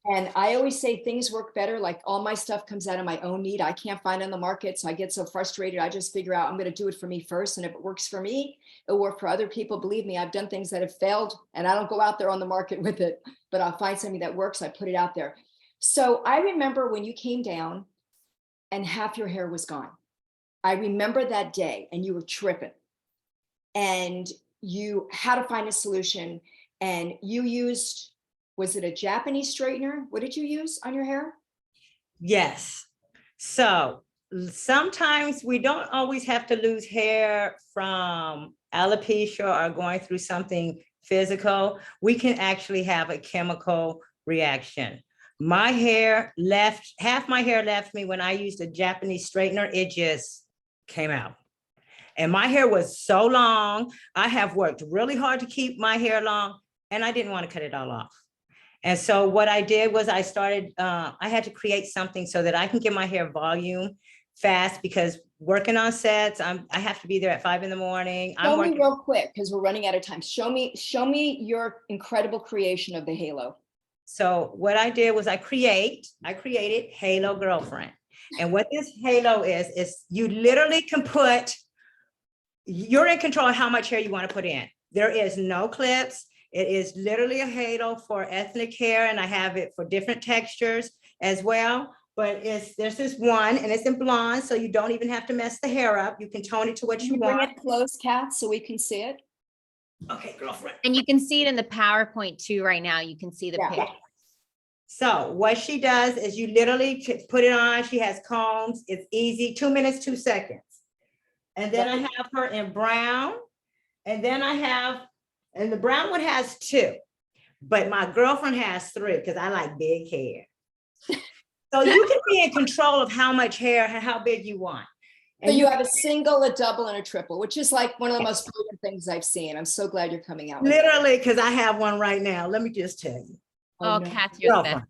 And I always say things work better. Like all my stuff comes out of my own need. I can't find it on the market. So I get so frustrated. I just figure out I'm going to do it for me first. And if it works for me, it'll work for other people. Believe me, I've done things that have failed and I don't go out there on the market with it, but I'll find something that works. I put it out there. So I remember when you came down and half your hair was gone. I remember that day and you were tripping and you had to find a solution and you used, was it a Japanese straightener? What did you use on your hair?
yes. So sometimes we don't always have to lose hair from alopecia or going through something physical. We can actually have a chemical reaction. My hair half my hair left me when I used a Japanese straightener. It just came out. And my hair was so long. I have worked really hard to keep my hair long and I didn't want to cut it all off. And so what I did was I started, I had to create something so that I can get my hair volume fast because working on sets, I have to be there at 5 in the morning.
Show me real quick because we're running out of time. Show me your incredible creation of the halo.
So what I did was I created Halo Girlfriend. And what this halo is you literally can you're in control of how much hair you want to put in. There is no clips. It is literally a halo for ethnic hair, and I have it for different textures as well. But there's this one, and it's in blonde, so you don't even have to mess the hair up. You can tone it to what
Can
you
you bring
want.
it close, Kat, so we can see it?
Okay, girlfriend.
And you can see it in the PowerPoint too right now. You can see the
Yeah.
picture.
So what she does is you literally put it on. She has combs. It's easy, 2 minutes, 2 seconds. And then I have her in brown. And then and the brown one has 2, but my girlfriend has 3 because I like big hair. So you can be in control of how much hair and how big you want.
So
And
you have a single, a double, and a triple, which is like one of the most brilliant things I've seen. I'm so glad you're coming out with that.
literally, because I have one right now. Let me just tell you.
Oh,
no.
Kathy, you're the best.
Girlfriend,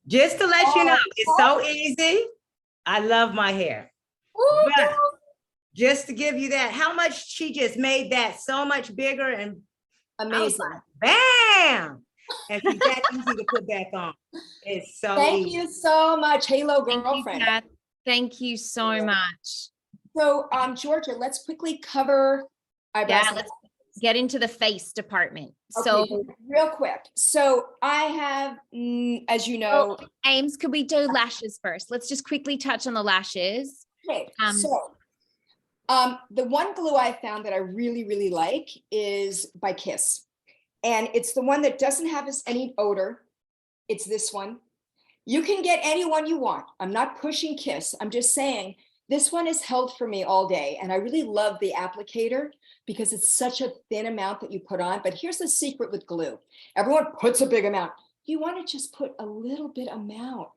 just to let you know,
Oh,
it's so easy. I love my hair.
Ooh,
But
girl.
just to give you that, how much she just made that so much bigger, and I was
Amazing.
like, bam. And she's that easy to put back on. It's so
Thank
easy.
you so much, Halo
Thank you,
girlfriend.
Kath. Thank you so much.
So, Georgia, let's quickly cover eyebrows.
Yeah, let's get into the face department.
Okay,
So,
real quick. So I have, as you know,
Ames, could we do lashes first? Let's just quickly touch on the lashes.
okay,
Um,
so the one glue I found that I really, really like is by Kiss. And it's the one that doesn't have any odor. It's this one. You can get any one you want. I'm not pushing Kiss. I'm just saying this one is held for me all day. And I really love the applicator because it's such a thin amount that you put on. But here's the secret with glue. Everyone puts a big amount. You want to just put a little bit amount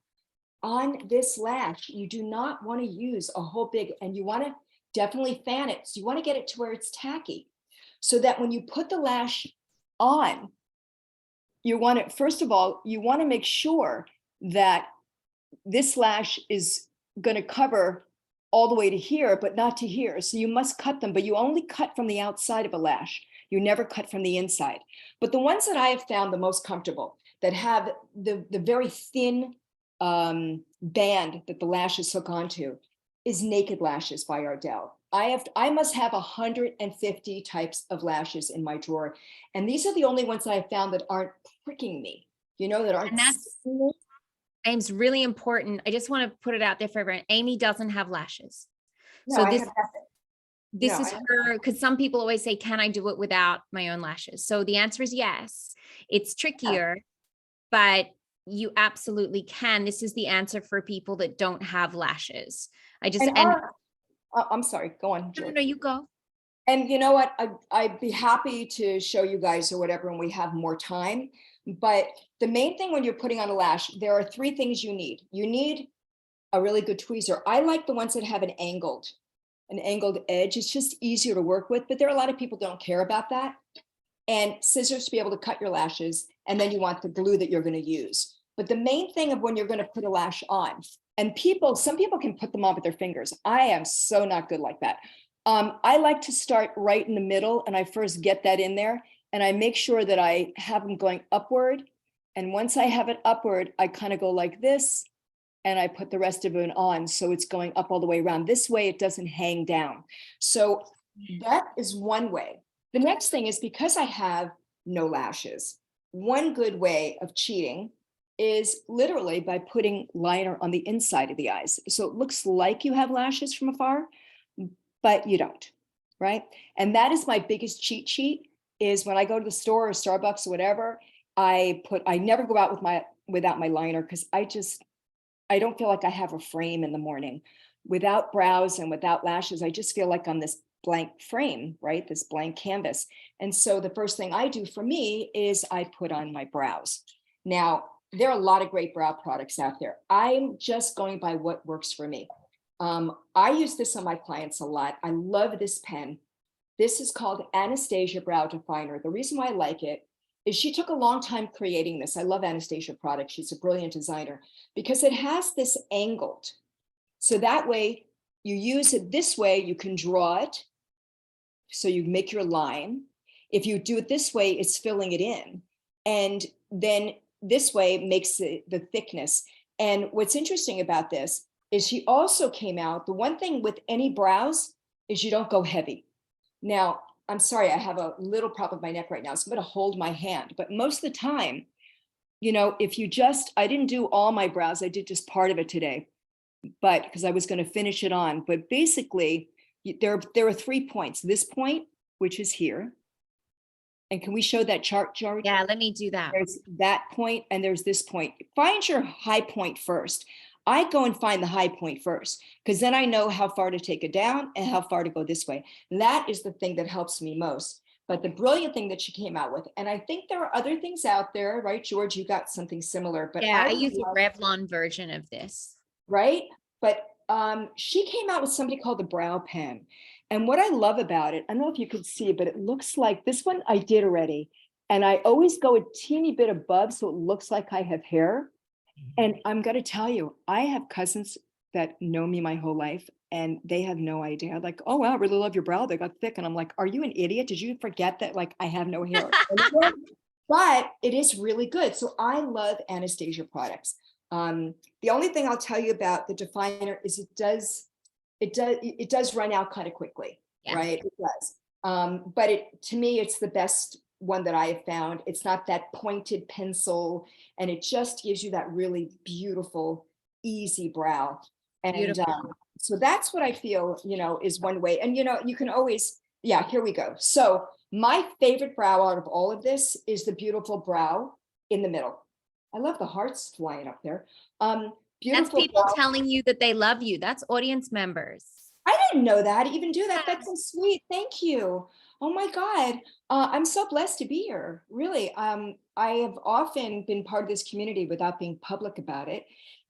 on this lash. You do not want to use a whole big, and you want to definitely fan it. So you want to get it to where it's tacky so that when you put the lash on, you want to, first of all, you want to make sure that this lash is going to cover all the way to here, but not to here. So you must cut them, but you only cut from the outside of a lash. You never cut from the inside. But the ones that I have found the most comfortable, that have the very thin band that the lashes hook onto, is Naked Lashes by Ardell. I must have 150 types of lashes in my drawer. And these are the only ones that I found that aren't pricking me, you know, that aren't.
And that's Ames, really important. I just want to put it out there for everyone. Amy doesn't have lashes.
No,
So
I
this,
have nothing.
this
No,
is
I-
her, because some people always say, can I do it without my own lashes? So the answer is yes. It's trickier, but you absolutely can. This is the answer for people that don't have lashes.
I'm sorry, go on,
No,
George.
no, you go.
And you know what? I'd be happy to show you guys or whatever when we have more time. But the main thing when you're putting on a lash, there are three things you need. You need a really good tweezer. I like the ones that have an angled edge. It's just easier to work with, but there are a lot of people who don't care about that. And scissors to be able to cut your lashes. And then you want the glue that you're going to use. But the main thing of when you're going to put a lash on, and some people can put them on with their fingers. I am so not good like that. I like to start right in the middle, and I first get that in there, and I make sure that I have them going upward. And once I have it upward, I kind of go like this, and I put the rest of it on. So it's going up all the way around. This way it doesn't hang down. So that is one way. The next thing is, because I have no lashes, one good way of cheating is literally by putting liner on the inside of the eyes. So it looks like you have lashes from afar, but you don't, right? And that is my biggest cheat sheet, is when I go to the store or Starbucks or whatever, I never go out without my liner, because I don't feel like I have a frame in the morning. Without brows and without lashes, I just feel like I'm this blank frame, right? This blank canvas. And so the first thing I do for me is I put on my brows. Now, there are a lot of great brow products out there. I'm just going by what works for me. I use this on my clients a lot. I love this pen. This is called Anastasia Brow Definer. The reason why I like it is she took a long time creating this. I love Anastasia products. She's a brilliant designer because it has this angled. So that way you use it this way, you can draw it. So you make your line. If you do it this way, it's filling it in. And then this way makes the thickness. And what's interesting about this is she also came out, the one thing with any brows is you don't go heavy. Now, I'm sorry, I have a little problem with my neck right now, so I'm going to hold my hand. But most of the time, you know, if you I didn't do all my brows, I did just part of it today, but because I was going to finish it on. But basically, there are 3 points. This point, which is here. And can we show that chart, George?
Yeah, let me do that.
There's that point and there's this point. Find your high point first. I go and find the high point first, because then I know how far to take it down and how far to go this way. That is the thing that helps me most. But the brilliant thing that she came out with, and I think there are other things out there, right, George? You got something similar, but
Yeah, I
would
use a
love-
Revlon version of this.
right? But she came out with somebody called the Brow Pen. And what I love about it, I don't know if you can see, but it looks like this one I did already. And I always go a teeny bit above so it looks like I have hair. And I'm going to tell you, I have cousins that know me my whole life and they have no idea. Like, oh, wow, I really love your brow. They got thick. And I'm like, are you an idiot? Did you forget that? Like, I have no hair. But it is really good. So I love Anastasia products. The only thing I'll tell you about the definer is it does run out kind of quickly,
Yeah.
right? It does. But to me, it's the best one that I have found. It's not that pointed pencil, and it just gives you that really beautiful, easy brow. And
Beautiful.
so that's what I feel, is one way. And you can always, yeah, here we go. So my favorite brow out of all of this is the beautiful brow in the middle. I love the hearts flying up there.
That's
Beautiful
people
brow.
telling you that they love you. That's audience members.
I didn't know that. Even do that. That's so sweet. Thank you. Oh my God. I'm so blessed to be here. Really. I have often been part of this community without being public about it.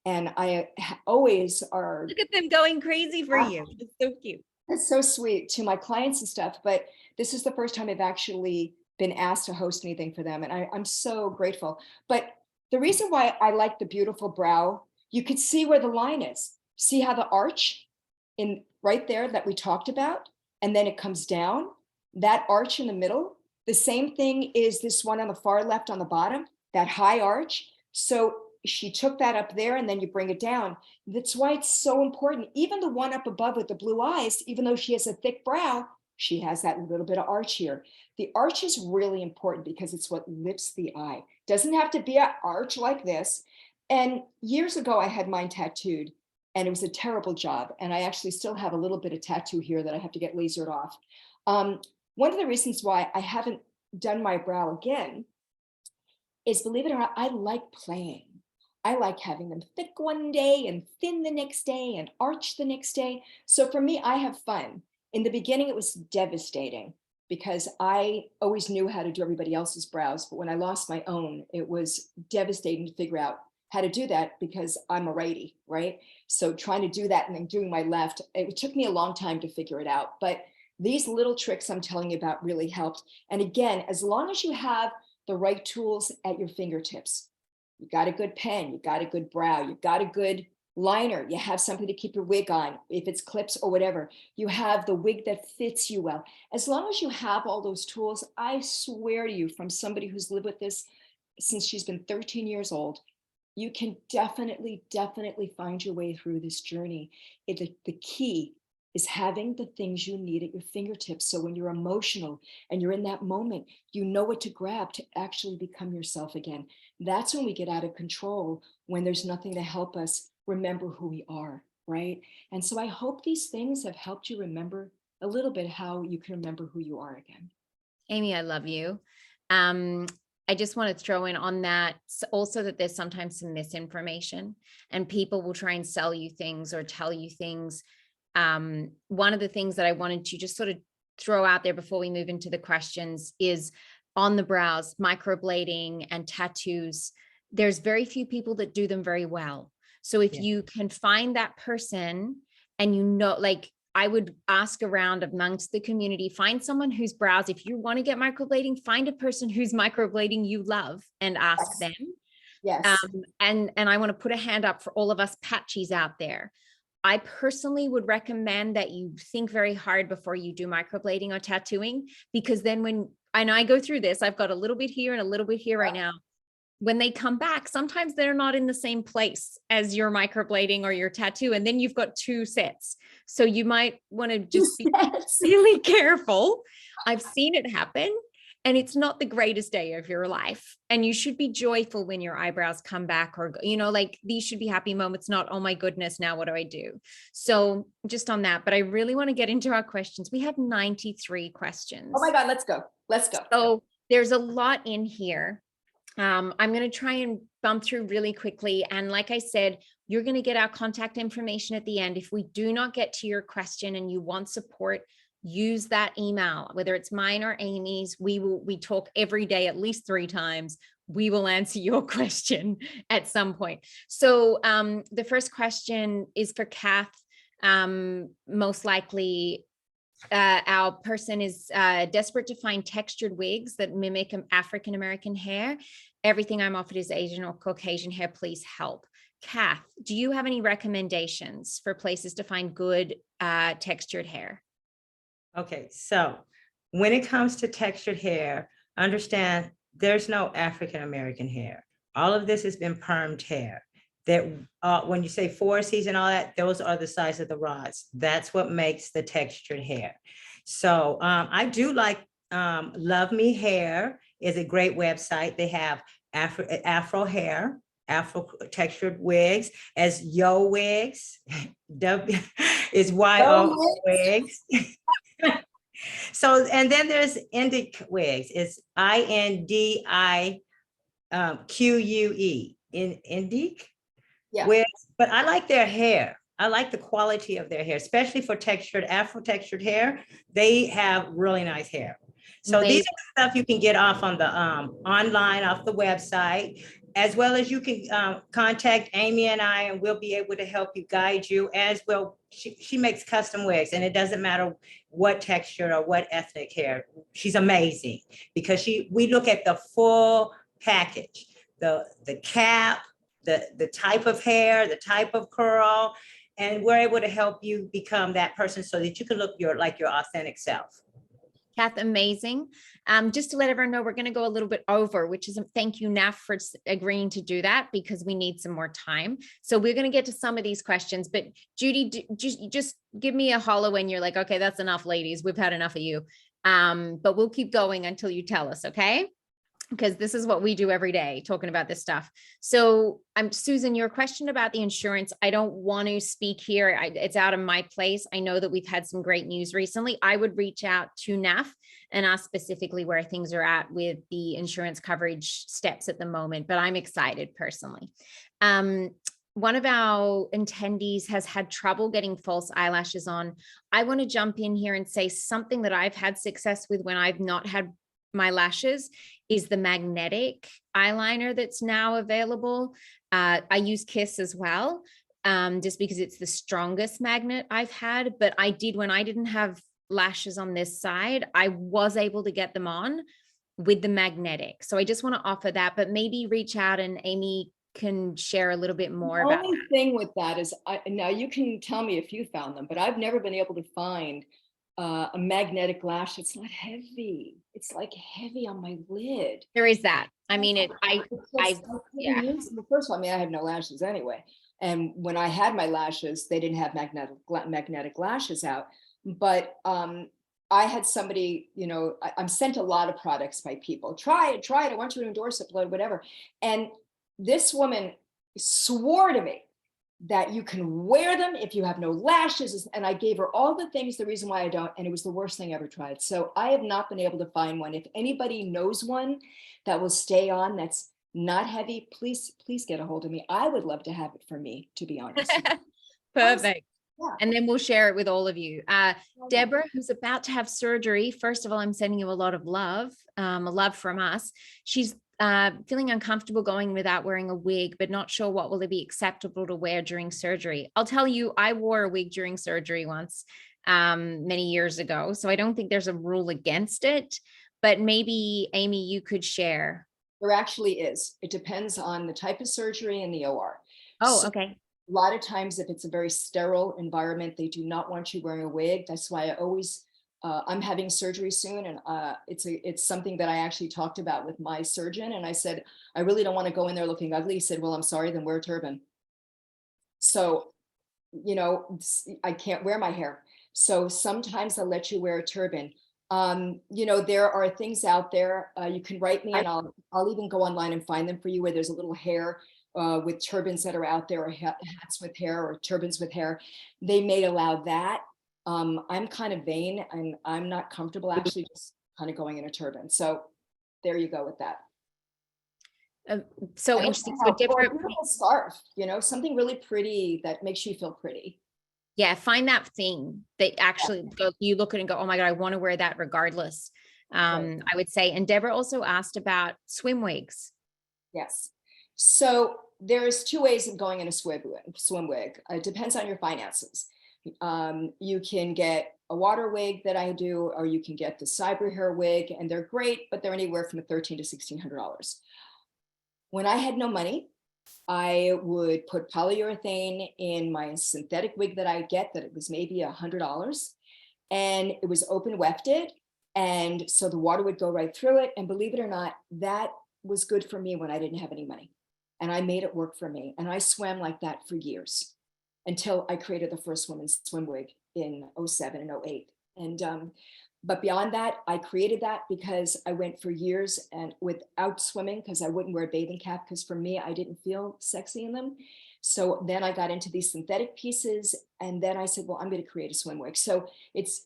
And I always are.
Look at them going crazy for you. It's so cute.
It's so sweet to my clients and stuff. But this is the first time I've actually been asked to host anything for them. And I'm so grateful. But the reason why I like the beautiful brow, you could see where the line is. See how the arch in right there that we talked about, and then it comes down, that arch in the middle. The same thing is this one on the far left on the bottom, that high arch. So she took that up there and then you bring it down. That's why it's so important. Even the one up above with the blue eyes, even though she has a thick brow, she has that little bit of arch here. The arch is really important because it's what lifts the eye. Doesn't have to be an arch like this. And years ago, I had mine tattooed and it was a terrible job. And I actually still have a little bit of tattoo here that I have to get lasered off. One of the reasons why I haven't done my brow again is, believe it or not, I like playing. I like having them thick one day and thin the next day and arch the next day. So for me, I have fun. In the beginning, it was devastating because I always knew how to do everybody else's brows. But when I lost my own, it was devastating to figure out how to do that because I'm a righty, right? So trying to do that and then doing my left, it took me a long time to figure it out. But these little tricks I'm telling you about really helped. And again, as long as you have the right tools at your fingertips, you got a good pen, you got a good brow, you got a good liner, you have something to keep your wig on, if it's clips or whatever, you have the wig that fits you well. As long as you have all those tools, I swear to you, from somebody who's lived with this since she's been 13 years old, you can definitely find your way through this journey. The key is having the things you need at your fingertips. So when you're emotional and you're in that moment, you know what to grab to actually become yourself again. That's when we get out of control, when there's nothing to help us remember who we are, right? And so I hope these things have helped you remember a little bit how you can remember who you are again.
Amy, I love you. I just want to throw in on that also that there's sometimes some misinformation and people will try and sell you things or tell you things. One of the things that I wanted to just sort of throw out there before we move into the questions is on the brows, microblading and tattoos. There's very few people that do them very well. So if you can find that person and like I would ask around amongst the community, find someone whose brows, if you want to get microblading, find a person whose microblading you love and ask them.
Yes.
And I want to put a hand up for all of us patchies out there. I personally would recommend that you think very hard before you do microblading or tattooing, because then and I go through this, I've got a little bit here and a little bit here right now. When they come back, sometimes they're not in the same place as your microblading or your tattoo. And then you've got two sets. So you might want to just be really careful. I've seen it happen and it's not the greatest day of your life. And you should be joyful when your eyebrows come back or, like these should be happy moments, not, oh my goodness, now what do I do? So just on that, but I really want to get into our questions. We have 93 questions.
Oh my God, let's go. Let's go.
So there's a lot in here. I'm going to try and bump through really quickly. And like I said, you're going to get our contact information at the end. If we do not get to your question and you want support, use that email, whether it's mine or Amy's. We talk every day, at least 3 times. We will answer your question at some point. So the first question is for Kath. Most likely our person is desperate to find textured wigs that mimic African American hair. Everything I'm offered is Asian or Caucasian hair. Please help. Kath, do you have any recommendations for places to find good textured hair?
Okay, so when it comes to textured hair, understand there's no African American hair. All of this has been permed hair. That when you say 4Cs and all that, those are the size of the rods. That's what makes the textured hair. So I do like Love Me Hair is a great website. They have Afro hair, Afro textured wigs, as Yo Wigs, W is YO Wigs. So, and then there's Indic Wigs, it's INDIQUE, in Indic.
Yeah.
Wigs, but I like their hair. I like the quality of their hair, especially for textured, Afro textured hair. They have really nice hair. So these are stuff you can get off on the online, off the website, as well as you can contact Amy and I, and we'll be able to help you, guide you as well. She makes custom wigs, and it doesn't matter what texture or what ethnic hair. She's amazing because we look at the full package, the cap, the type of hair, the type of curl, and we're able to help you become that person so that you can look like your authentic self.
Kath, amazing. Just to let everyone know, we're going to go a little bit over, which is thank you, NAF, for agreeing to do that because we need some more time. So we're going to get to some of these questions, but Judy, just give me a holler when you're like, okay, that's enough, ladies. We've had enough of you. But we'll keep going until you tell us, okay? Because this is what we do every day, talking about this stuff. So Susan, your question about the insurance, I don't want to speak here. It's out of my place. I know that we've had some great news recently. I would reach out to NAF and ask specifically where things are at with the insurance coverage steps at the moment, but I'm excited personally. One of our attendees has had trouble getting false eyelashes on. I want to jump in here and say something that I've had success with when I've not had my lashes is the magnetic eyeliner that's now available. I use Kiss as well, just because it's the strongest magnet I've had. But when I didn't have lashes on this side, I was able to get them on with the magnetic. So I just want to offer that, but maybe reach out and Amy can share a little bit more about
The only thing with that is, now you can tell me if you found them, but I've never been able to find a magnetic lash. It's not heavy. It's like heavy on my lid.
There is that. I mean,
yeah. Well, first of all, I mean, I have no lashes anyway. And when I had my lashes, they didn't have magnetic lashes out. But I had somebody, you know, I'm sent a lot of products by people. Try it. I want you to endorse it, whatever. And this woman swore to me that you can wear them if you have no lashes. And I gave her all the things, the reason why I don't, and it was the worst thing I ever tried. So I have not been able to find one. If anybody knows one that will stay on, that's not heavy, please get a hold of me. I would love to have it for me, to be honest.
Perfect.
Yeah.
And then we'll share it with all of you. Deborah, who's about to have surgery. First of all, I'm sending you a lot of love, a love from us. She's feeling uncomfortable going without wearing a wig, but not sure what will it be acceptable to wear during surgery. I'll tell you, I wore a wig during surgery once, many years ago. So I don't think there's a rule against it, but maybe Amy, you could share.
There actually is. It depends on the type of surgery and the OR.
Oh,
so,
okay.
A lot of times, if it's a very sterile environment, they do not want you wearing a wig. That's why I always, I'm having surgery soon, and it's something that I actually talked about with my surgeon. And I said, I really don't want to go in there looking ugly. He said, well, I'm sorry, then wear a turban. So, you know, I can't wear my hair. So sometimes I'll let you wear a turban. You know, there are things out there. You can write me, and I'll even go online and find them for you, where there's a little hair with turbans that are out there, or hats with hair, or turbans with hair. They may allow that. I'm kind of vain, and I'm not comfortable actually just kind of going in a turban. So there you go with that.
So interesting. So different.
Or a beautiful scarf, you know, something really pretty that makes you feel pretty.
Yeah, find that thing that actually you look at and go, oh my God, I want to wear that regardless. I would say. And Deborah also asked about swim wigs.
Yes. So there's two ways of going in a swim wig. It depends on your finances. You can get a water wig that I do, or you can get the cyber hair wig, and they're great, but they're anywhere from $1,300 to $1,600. When I had no money, I would put polyurethane in my synthetic wig that I get, that it was maybe $100, and it was open wefted. And so the water would go right through it. And believe it or not, that was good for me when I didn't have any money. And I made it work for me. And I swam like that for years until I created the first women's swim wig in 07 and 08. And but beyond that, I created that because I went for years and without swimming, because I wouldn't wear a bathing cap, because for me, I didn't feel sexy in them. So then I got into these synthetic pieces, and then I said, well, I'm going to create a swim wig. So it's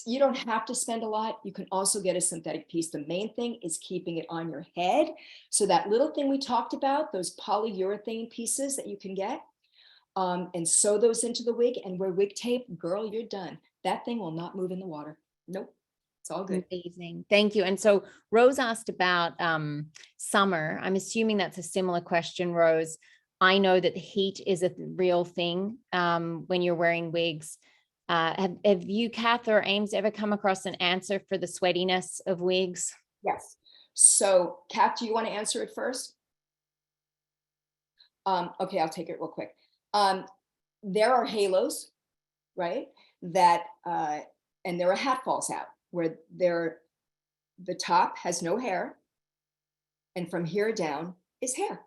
you don't have to spend a lot. You can also get a synthetic piece. The main thing is keeping it on your head. So that little thing we talked about, those polyurethane pieces that you can get, and sew those into the wig and wear wig tape, girl, you're done. That thing will not move in the water. Nope. It's all good.
Amazing. Thank you. And so Rose asked about summer. I'm assuming that's a similar question, Rose. I know that the heat is a real thing when you're wearing wigs. Have you, Kath or Ames, ever come across an answer for the sweatiness of wigs?
Yes. So Kath, do you want to answer it first? Okay, I'll take it real quick. There are halos, right? That, and there are hat falls out where the top has no hair, and from here down is hair.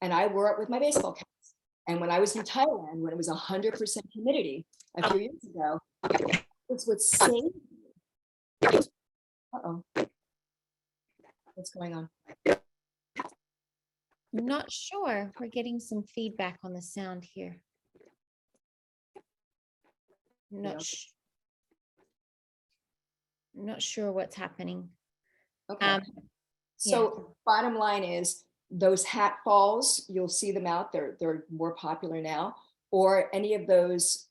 And I wore it with my baseball caps. And when I was in Thailand, when it was 100% humidity a few years ago, it's what saved me. Uh-oh. What's going on?
I'm not sure. We're getting some feedback on the sound here. Not sure what's happening.
Okay. So
yeah.
bottom line is those hat falls, you'll see them out there. They're more popular now, or any of those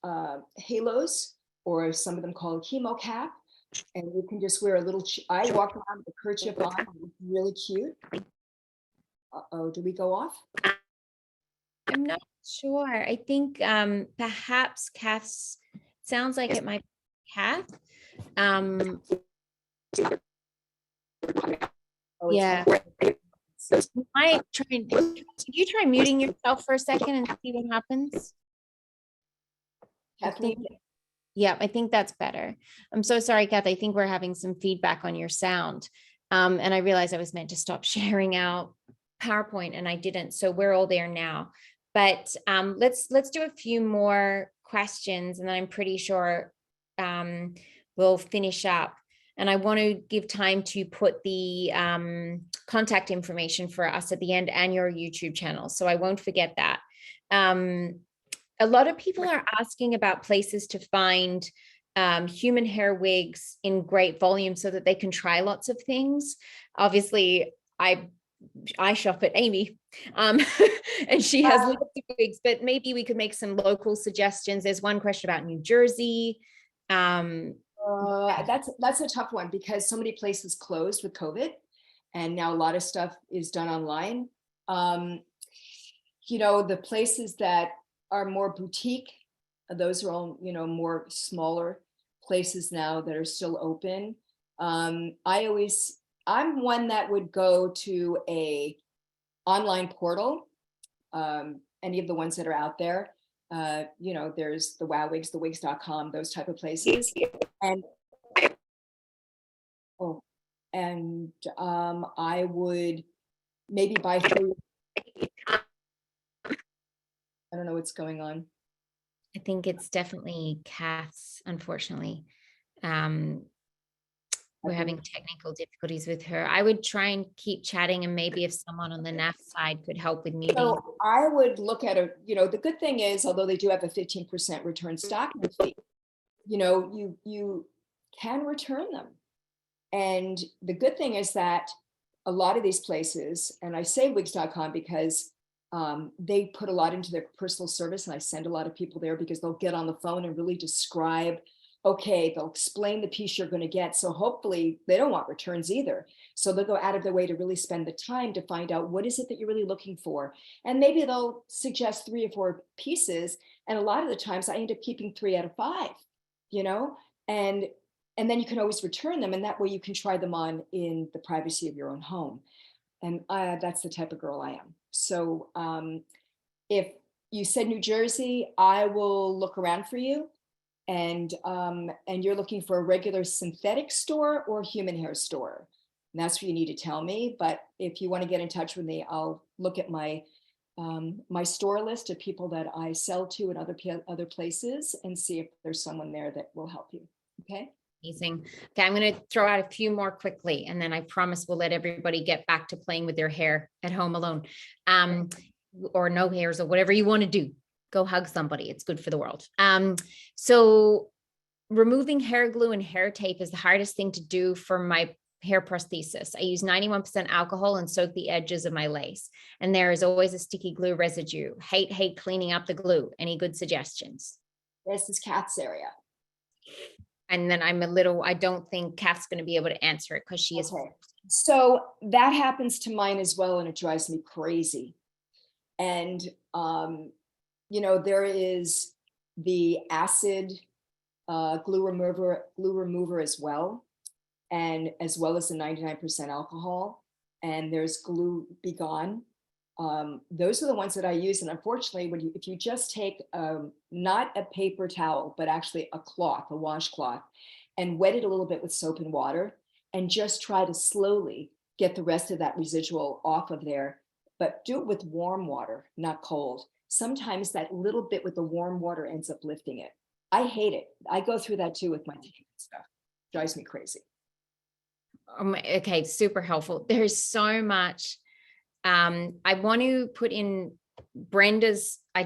halos, or some of them called chemo cap. And you can just wear a little, I walk around with a kerchief on, it's really cute. Uh-oh, did we go off?
I'm not sure. I think perhaps Kath's, sounds like it might be Kath.
Oh,
Yeah. I try. Did you try muting yourself for a second and see what happens?
Kathleen?
Yeah, I think that's better. I'm so sorry, Kath. I think we're having some feedback on your sound. And I realized I was meant to stop sharing out PowerPoint and I didn't. So we're all there now. But let's do a few more questions and then I'm pretty sure we'll finish up. And I want to give time to put the contact information for us at the end and your YouTube channel. So I won't forget that. A lot of people are asking about places to find human hair wigs in great volume so that they can try lots of things. Obviously, I shop at Amy and she has lots of wigs, but maybe we could make some local suggestions. There's one question about New Jersey.
That's a tough one because so many places closed with COVID and now a lot of stuff is done online. You know, the places that are more boutique, those are all, you know, more smaller places now that are still open. I'm one that would go to a online portal, any of the ones that are out there. You know, there's the Wow Wigs, the wigs.com, those type of places. And I would maybe buy through. I don't know what's going on.
I think it's definitely Kath's, unfortunately. We're having technical difficulties with her. I would try and keep chatting and maybe if someone on the NAF side could help with muting.
So I would look at a, you know, the good thing is, although they do have a 15% return stocking fee, you know, you can return them. And the good thing is that a lot of these places, and I say wigs.com because They put a lot into their personal service, and I send a lot of people there because they'll get on the phone and really describe, okay, they'll explain the piece you're going to get. So hopefully they don't want returns either. So they'll go out of their way to really spend the time to find out what is it that you're really looking for. And maybe they'll suggest 3 or 4 pieces. And a lot of the times I end up keeping 3 out of 5, you know, and then you can always return them. And that way you can try them on in the privacy of your own home. And that's the type of girl I am. So if you said New Jersey, I will look around for you. And you're looking for a regular synthetic store or human hair store. And that's what you need to tell me. But if you want to get in touch with me, I'll look at my my store list of people that I sell to in other places and see if there's someone there that will help you. Okay.
Amazing. Okay, I'm going to throw out a few more quickly, and then I promise we'll let everybody get back to playing with their hair at home alone, or no hairs or whatever you want to do. Go hug somebody. It's good for the world. So removing hair glue and hair tape is the hardest thing to do for my hair prosthesis. I use 91% alcohol and soak the edges of my lace. And there is always a sticky glue residue. Hate cleaning up the glue. Any good suggestions?
This is Kath's area.
And then I don't think Kath's going to be able to answer it because she is.
Okay. So that happens to mine as well, and it drives me crazy. And, you know, there is the acid glue remover as well, and as well as the 99% alcohol. And there's Glue Be Gone. Those are the ones that I use. And unfortunately, if you just take not a paper towel, but actually a cloth, a washcloth, and wet it a little bit with soap and water, and just try to slowly get the rest of that residual off of there, but do it with warm water, not cold. Sometimes that little bit with the warm water ends up lifting it. I hate it. I go through that too with my team stuff. Drives me crazy.
Okay, super helpful. There's so much. I want to put in Brenda's. I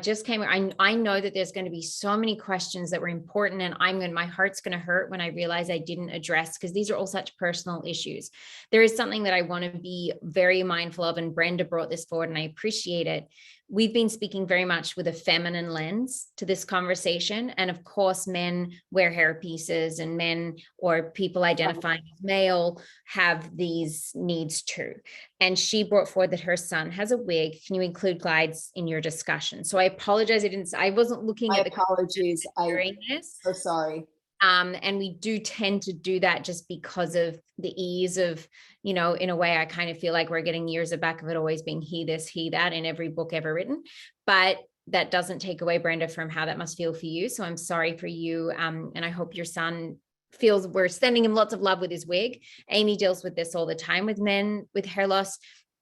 know that there's going to be so many questions that were important, and my heart's going to hurt when I realize I didn't address, because these are all such personal issues. There is something that I want to be very mindful of, and Brenda brought this forward, and I appreciate it. We've been speaking very much with a feminine lens to this conversation. And of course, men wear hair pieces, and men or people identifying as male have these needs too. And she brought forward that her son has a wig. Can you include glides in your discussion? So I apologize. I wasn't looking at the
apologies.
during this.
So sorry.
And we do tend to do that just because of the ease of, you know, in a way, I kind of feel like we're getting years back of it always being he this, he that in every book ever written. But that doesn't take away, Brenda, from how that must feel for you. So I'm sorry for you. And I hope your son feels we're sending him lots of love with his wig. Amy deals with this all the time with men with hair loss.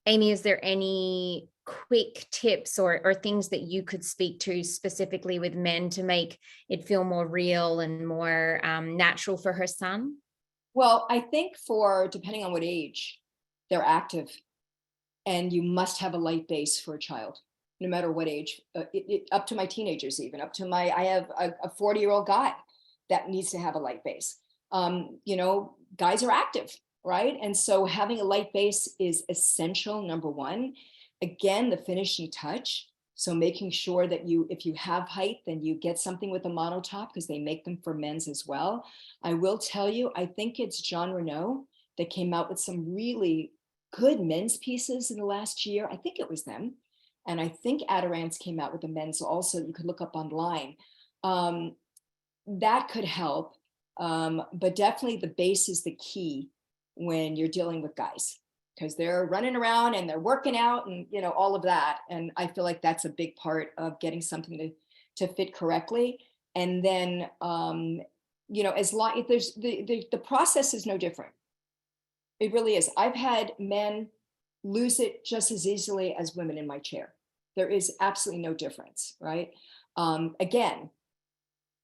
Amy, is there any quick tips or things that you could speak to specifically with men to make it feel more real and more natural for her son?
Well, I think depending on what age, they're active, and you must have a light base for a child, no matter what age, up to my teenagers, even up to I have a 40-year-old guy that needs to have a light base. You know, guys are active, right? And so having a light base is essential, number one. Again, the finishing touch. So making sure that if you have height, then you get something with a monotop, because they make them for men's as well. I will tell you, I think it's John Renault that came out with some really good men's pieces in the last year. I think it was them. And I think Adirance came out with the men's also. You could look up online. That could help. But definitely the base is the key when you're dealing with guys, because they're running around and they're working out and, you know, all of that. And I feel like that's a big part of getting something to fit correctly. And then, you know, as long if there's the process is no different. It really is. I've had men lose it just as easily as women in my chair. There is absolutely no difference, right? Again,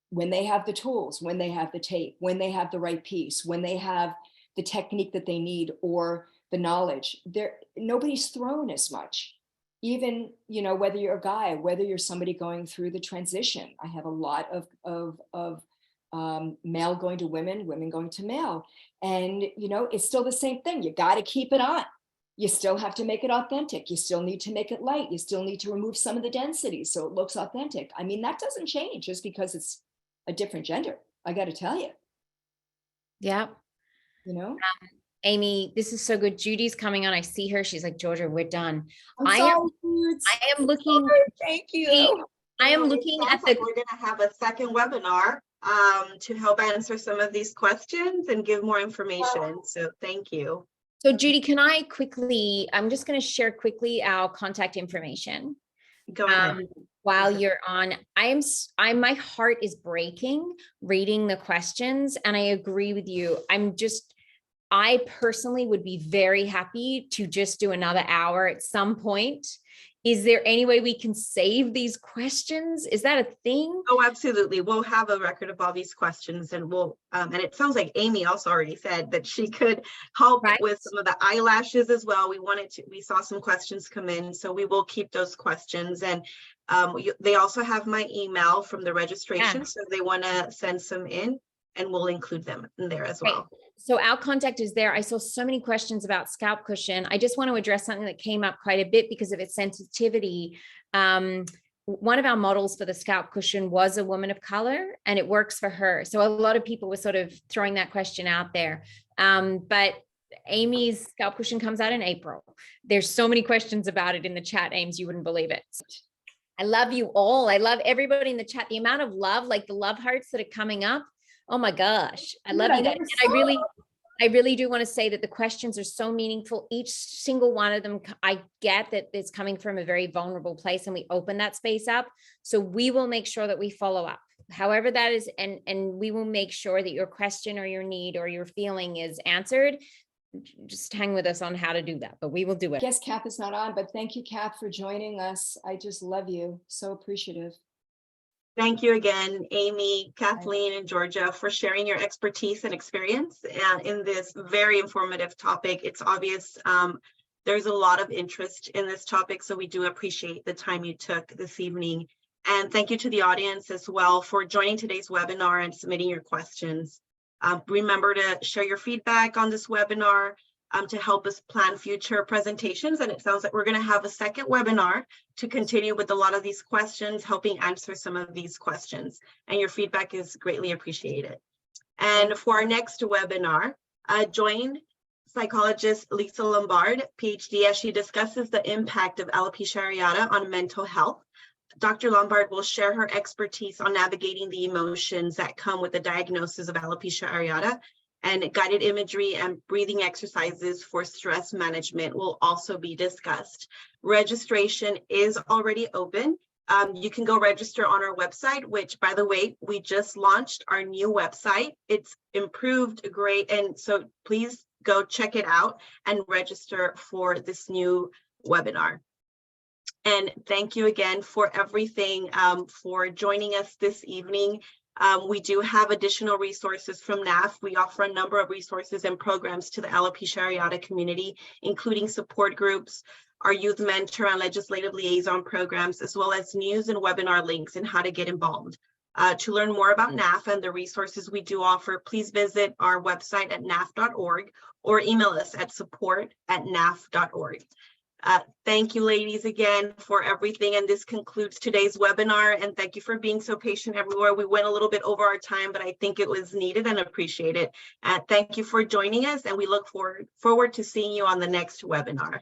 when they have the tools, when they have the tape, when they have the right piece, when they have the technique that they need or the knowledge, nobody's thrown as much. Even, you know, whether you're a guy, whether you're somebody going through the transition. I have a lot of male going to women, women going to male. And, you know, it's still the same thing. You got to keep it on. You still have to make it authentic. You still need to make it light. You still need to remove some of the density so it looks authentic. I mean, that doesn't change just because it's a different gender. I got to tell you,
Yeah.
you know,
Amy, this is so good. Judy's coming on. I see her. She's like, Georgia, we're done.
I'm
I
sorry,
am,
dudes.
I am looking,
Thank you.
I am
It
looking
sounds
at
like
the,
we're gonna have a second webinar to help answer some of these questions and give more information. So thank you.
so Judy, can I quickly, I'm just going to share quickly our contact information.
Go ahead.
While
Okay.
you're on, my heart is breaking reading the questions, and I agree with you. I personally would be very happy to just do another hour at some point. Is there any way we can save these questions? Is that a thing?
Oh, absolutely. We'll have a record of all these questions, and we'll, and it sounds like Amy also already said that she could help
Right.
with some of the eyelashes as well. We saw some questions come in, so we will keep those questions. And they also have my email from the registration, so if they want to send some in, and we'll include them in there as well.
Right. So our contact is there. I saw so many questions about scalp cushion. I just want to address something that came up quite a bit because of its sensitivity. One of our models for the scalp cushion was a woman of color, and it works for her. So a lot of people were sort of throwing that question out there. But Amy's scalp cushion comes out in April. There's so many questions about it in the chat, Ames, you wouldn't believe it. I love you all. I love everybody in the chat. The amount of love, like the love hearts that are coming up. Oh my gosh, I love you guys. And I really do want to say that the questions are so meaningful. Each single one of them, I get that it's coming from a very vulnerable place, and we open that space up. So we will make sure that we follow up, however that is, and we will make sure that your question or your need or your feeling is answered. Just hang with us on how to do that, but we will do
I
it.
guess Kath is not on, but thank you, Kath, for joining us. I just love you. So appreciative.
Thank you again, Amy, Kathleen, and Georgia, for sharing your expertise and experience in this very informative topic. It's obvious there's a lot of interest in this topic, so we do appreciate the time you took this evening. And thank you to the audience as well for joining today's webinar and submitting your questions. Remember to share your feedback on this webinar to help us plan future presentations. And it sounds like we're going to have a second webinar to continue with a lot of these questions, helping answer some of these questions. And your feedback is greatly appreciated. And for our next webinar, join psychologist Lisa Lombard, PhD, as she discusses the impact of alopecia areata on mental health. Dr. Lombard will share her expertise on navigating the emotions that come with the diagnosis of alopecia areata, and guided imagery and breathing exercises for stress management will also be discussed. Registration is already open. You can go register on our website, which, by the way, we just launched our new website. It's improved great, and so please go check it out and register for this new webinar. And thank you again for everything, for joining us this evening. We do have additional resources from NAF. We offer a number of resources and programs to the alopecia areata community, including support groups, our youth mentor and legislative liaison programs, as well as news and webinar links and how to get involved. To learn more about NAF and the resources we do offer, please visit our website at naf.org or email us at support@naf.org. Thank you, ladies, again for everything. And this concludes today's webinar. And thank you for being so patient everywhere. We went a little bit over our time, but I think it was needed and appreciated. Thank you for joining us, and we look forward to seeing you on the next webinar.